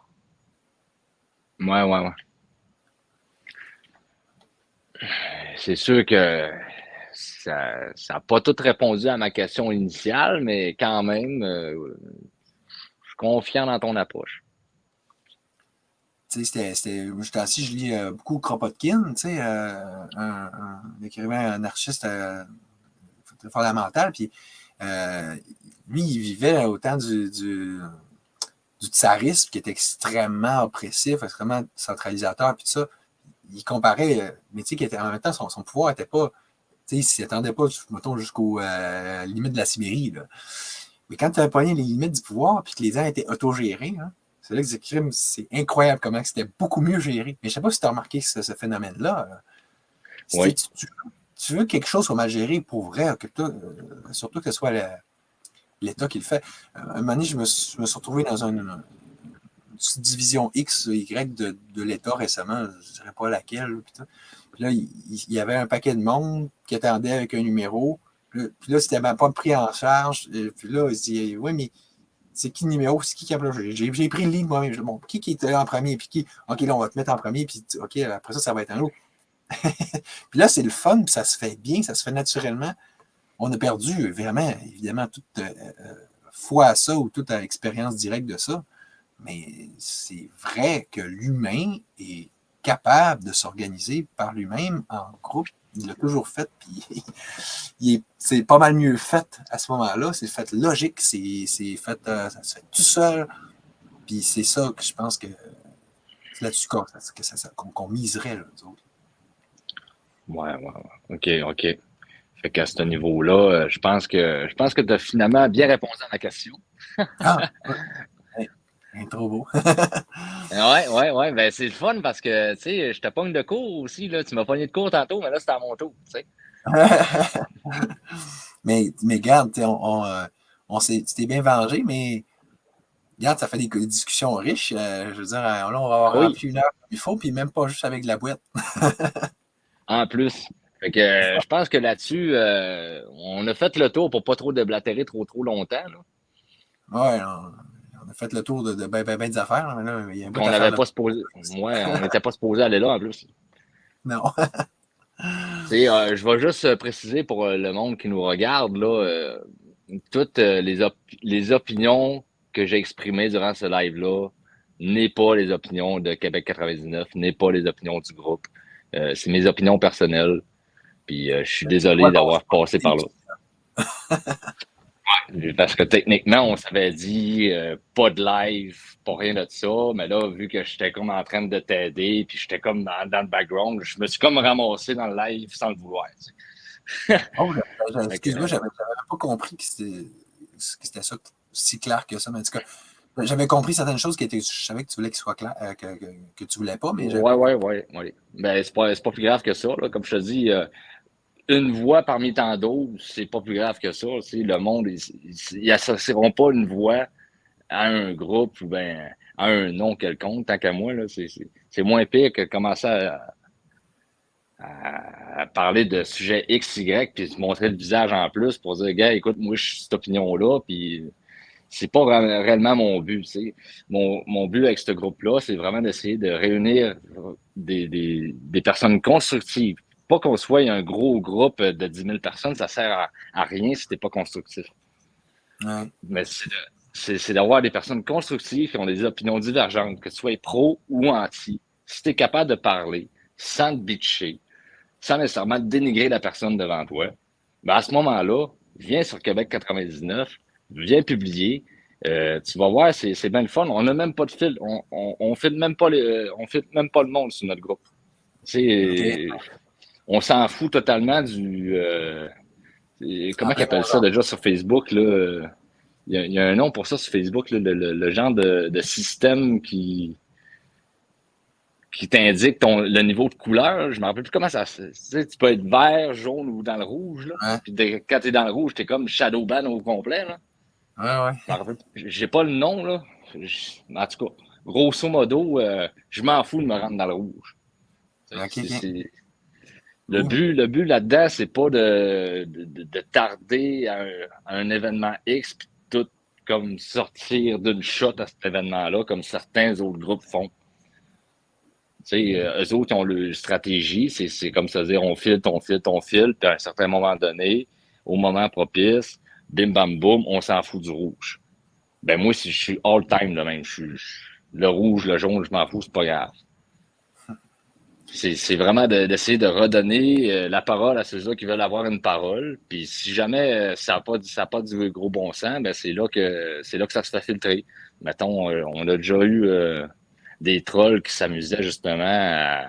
Ouais. C'est sûr que ça n'a pas tout répondu à ma question initiale, mais quand même, je suis confiant dans ton approche. J'étais assis, je lis beaucoup Kropotkin, un écrivain anarchiste fondamental, puis lui, il vivait au temps du tsarisme qui était extrêmement oppressif, extrêmement centralisateur, puis tout ça. Il comparait, mais tu sais, en même temps, son pouvoir n'était pas, tu sais, il ne s'attendait pas, mettons, jusqu'aux limites de la Sibérie, là. Mais quand tu avais pogné les limites du pouvoir, puis que les gens étaient autogérés, hein, c'est là que le crime, c'est incroyable comment c'était beaucoup mieux géré. Mais je ne sais pas si tu as remarqué ce phénomène-là. Oui. Tu veux que quelque chose soit mal géré pour vrai, surtout que ce soit l'État qui le fait. Un moment donné, je me suis retrouvé dans une division X, Y de l'État récemment, je ne dirais pas laquelle. Puis là, il y avait un paquet de monde qui attendait avec un numéro. Puis là, c'était même pas pris en charge. Puis là, il se dit, oui, mais c'est qui le numéro? C'est qui a appelé? J'ai pris le lead moi-même. Bon, qui était en premier? Puis qui? OK, là, on va te mettre en premier. Puis OK, après ça va être un autre. Puis là, c'est le fun. Puis ça se fait bien. Ça se fait naturellement. On a perdu vraiment, évidemment, toute foi à ça ou toute expérience directe de ça. Mais c'est vrai que l'humain est capable de s'organiser par lui-même en groupe. Il l'a toujours fait, puis c'est pas mal mieux fait à ce moment-là. C'est fait logique, c'est fait, ça se fait tout seul. Puis c'est ça que je pense que c'est là-dessus qu'on miserait, là, nous autres. Ouais. OK. Fait qu'à ce niveau-là, je pense que tu as finalement bien répondu à ma question. Trop beau. Ouais. Ben, c'est le fun parce que, tu sais, je te pogne de cours aussi, là. Tu m'as pogné de cours tantôt, mais là, c'est à mon tour, tu sais. mais regarde, tu t'es bien vengé, mais regarde, ça fait des discussions riches. Je veux dire, là, on va avoir rempli une heure comme il faut, puis même pas juste avec de la boîte. En plus. Fait que je pense que là-dessus, on a fait le tour pour pas trop déblatérer trop longtemps. Là. Ouais, on a fait le tour de ben des affaires. Mais là, il y a on n'avait pas supposé. Ouais, on n'était pas supposé aller là en plus. Non. Je vais juste préciser pour le monde qui nous regarde, là, toutes les opinions que j'ai exprimées durant ce live-là n'est pas les opinions de Québec 99, n'est pas les opinions du groupe. C'est mes opinions personnelles. Puis je suis désolé d'avoir passé par là. Parce que techniquement, on s'avait dit pas de live, pas rien de ça. Mais là, vu que j'étais comme en train de t'aider, puis j'étais comme dans le background, je me suis comme ramassé dans le live sans le vouloir. Oh, excuse-moi, j'avais pas compris que c'était. c'était ça si clair que ça. Mais en tout cas, j'avais compris certaines choses je savais que tu voulais qu'il soit clair, que tu voulais pas, mais Ouais. Ben, c'est pas plus grave que ça, là. Comme je te dis, une voix parmi tant d'autres, c'est pas plus grave que ça. Le monde, ils n'associeront pas une voix à un groupe ou bien à un nom quelconque, tant qu'à moi, là, c'est moins pire que commencer à parler de sujet X, Y, puis se montrer le visage en plus pour dire, gars, écoute, moi, je suis cette opinion-là, puis c'est pas réellement mon but. Mon but avec ce groupe-là, c'est vraiment d'essayer de réunir des personnes constructives. Pas qu'on soit un gros groupe de 10 000 personnes, ça sert à rien si t'es pas constructif. Ouais. Mais c'est d'avoir des personnes constructives qui ont des opinions divergentes, que tu sois pro ou anti. Si tu es capable de parler sans te bitcher, sans nécessairement dénigrer la personne devant toi, ben à ce moment-là, viens sur Québec 99, viens publier. Tu vas voir, c'est bien le fun. On n'a même pas de fil. On filme même pas on filme même pas le monde sur notre groupe. Okay. On s'en fout totalement comment ils appellent ça déjà sur Facebook, là? Il y a un nom pour ça sur Facebook, là, le genre de système qui t'indique le niveau de couleur. Je ne me rappelle plus comment ça. Tu sais, tu peux être vert, jaune ou dans le rouge. Là. Ouais. Puis quand tu es dans le rouge, tu es comme shadow ban au complet. Là. Ouais. J'ai pas le nom. Là. En tout cas, grosso modo, je m'en fous de me rendre dans le rouge. Okay. Le but là-dedans, c'est pas de tarder à un événement X puis tout comme sortir d'une shot à cet événement-là, comme certains autres groupes font. Eux autres, ils ont leur stratégie, c'est comme ça dire, on file, puis à un certain moment donné, au moment propice, bim bam boum, on s'en fout du rouge. Ben moi, si je suis all-time de même, le rouge, le jaune, je m'en fous, c'est pas grave. C'est vraiment d'essayer de redonner la parole à ceux-là qui veulent avoir une parole. Puis si jamais ça n'a pas du gros bon sens, ben c'est là que ça se fait filtrer. Mettons, on a déjà eu des trolls qui s'amusaient justement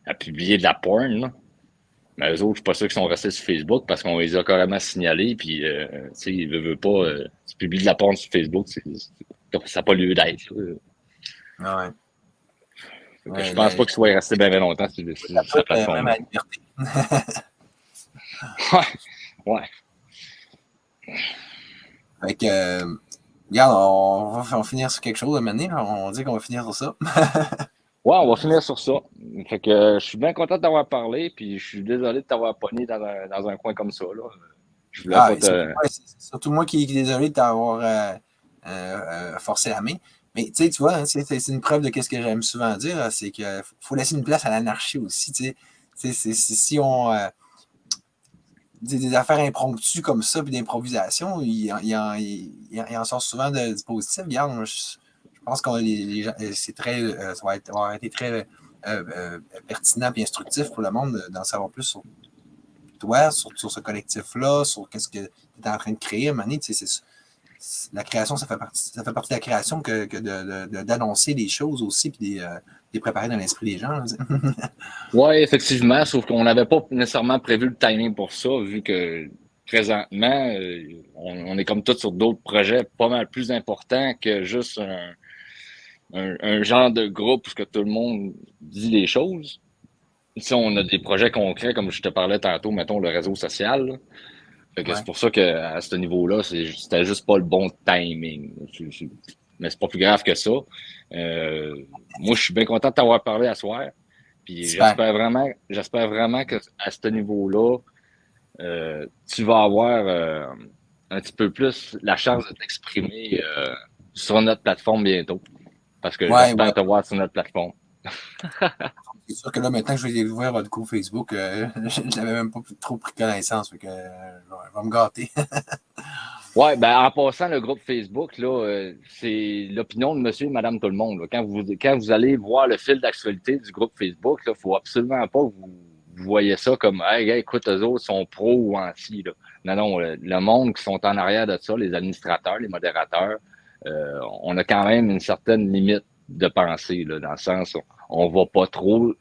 à publier de la porn. Là. Mais eux autres, je suis pas sûr qu'ils sont restés sur Facebook parce qu'on les a carrément signalés. Puis, tu sais, ils veulent pas. Tu publies de la porn sur Facebook, ça n'a pas lieu d'être. Ouais. Je pense pas qu'ils soient restés bien longtemps sur la plateforme. Même à la liberté. Ouais. Fait que, regarde, on va finir sur quelque chose de manière. On dit qu'on va finir sur ça. Ouais, on va finir sur ça. Fait que je suis bien content de t'avoir parlé, puis je suis désolé de t'avoir pogné dans un coin comme ça. Là. Je voulais pas te... c'est surtout moi qui est désolé de t'avoir forcé la main. Mais tu vois, hein, c'est une preuve de ce que j'aime souvent dire, c'est qu'il faut laisser une place à l'anarchie aussi. Si on des affaires impromptues comme ça, puis d'improvisation, il en sort souvent du positif. Regarde, moi, je pense que c'est très, ça va avoir été très pertinent et instructif pour le monde d'en savoir plus sur toi, sur ce collectif-là, sur qu'est-ce que tu es en train de créer. Mané, la création, ça fait partie de la création que d'annoncer des choses aussi, puis de les préparer dans l'esprit des gens. Oui, effectivement, sauf qu'on n'avait pas nécessairement prévu le timing pour ça, vu que présentement, on est comme tous sur d'autres projets pas mal plus importants que juste un genre de groupe où que tout le monde dit les choses. Ici, on a des projets concrets, comme je te parlais tantôt, mettons le réseau social. Là. Fait que c'est pour ça qu'à ce niveau-là, c'était juste pas le bon timing. Mais c'est pas plus grave que ça. Moi, je suis bien content de t'avoir parlé à soir. Puis j'espère vraiment qu'à ce niveau-là, tu vas avoir un petit peu plus la chance de t'exprimer sur notre plateforme bientôt. Parce que j'espère te voir sur notre plateforme. C'est sûr que là, maintenant que je vais découvrir votre groupe Facebook, je n'avais même pas trop pris connaissance. Fait que, je vais me gâter. Oui, ben en passant, le groupe Facebook, là, c'est l'opinion de monsieur et madame tout le monde. Là. Quand vous allez voir le fil d'actualité du groupe Facebook, il ne faut absolument pas que vous voyez ça comme hey, écoute, eux autres sont pro ou anti. Là. Non, le monde qui sont en arrière de ça, les administrateurs, les modérateurs, on a quand même une certaine limite de pensée, là, dans le sens où on ne va pas trop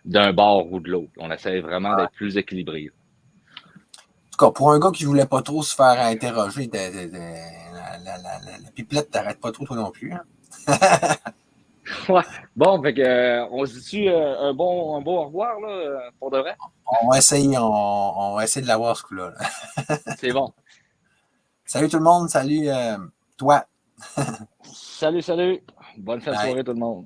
d'un bord ou de l'autre. On essaie vraiment d'être plus équilibré. En tout cas, pour un gars qui voulait pas trop se faire interroger, la pipelette t'arrête pas trop, toi non plus. Hein? Ouais. Bon, fait que, on se dit un bon au revoir, là, pour de vrai? On va essayer, on va essayer de l'avoir ce coup-là. Là. C'est bon. Salut tout le monde, salut toi. Salut, salut. Bonne fin de Bye. soirée, tout le monde.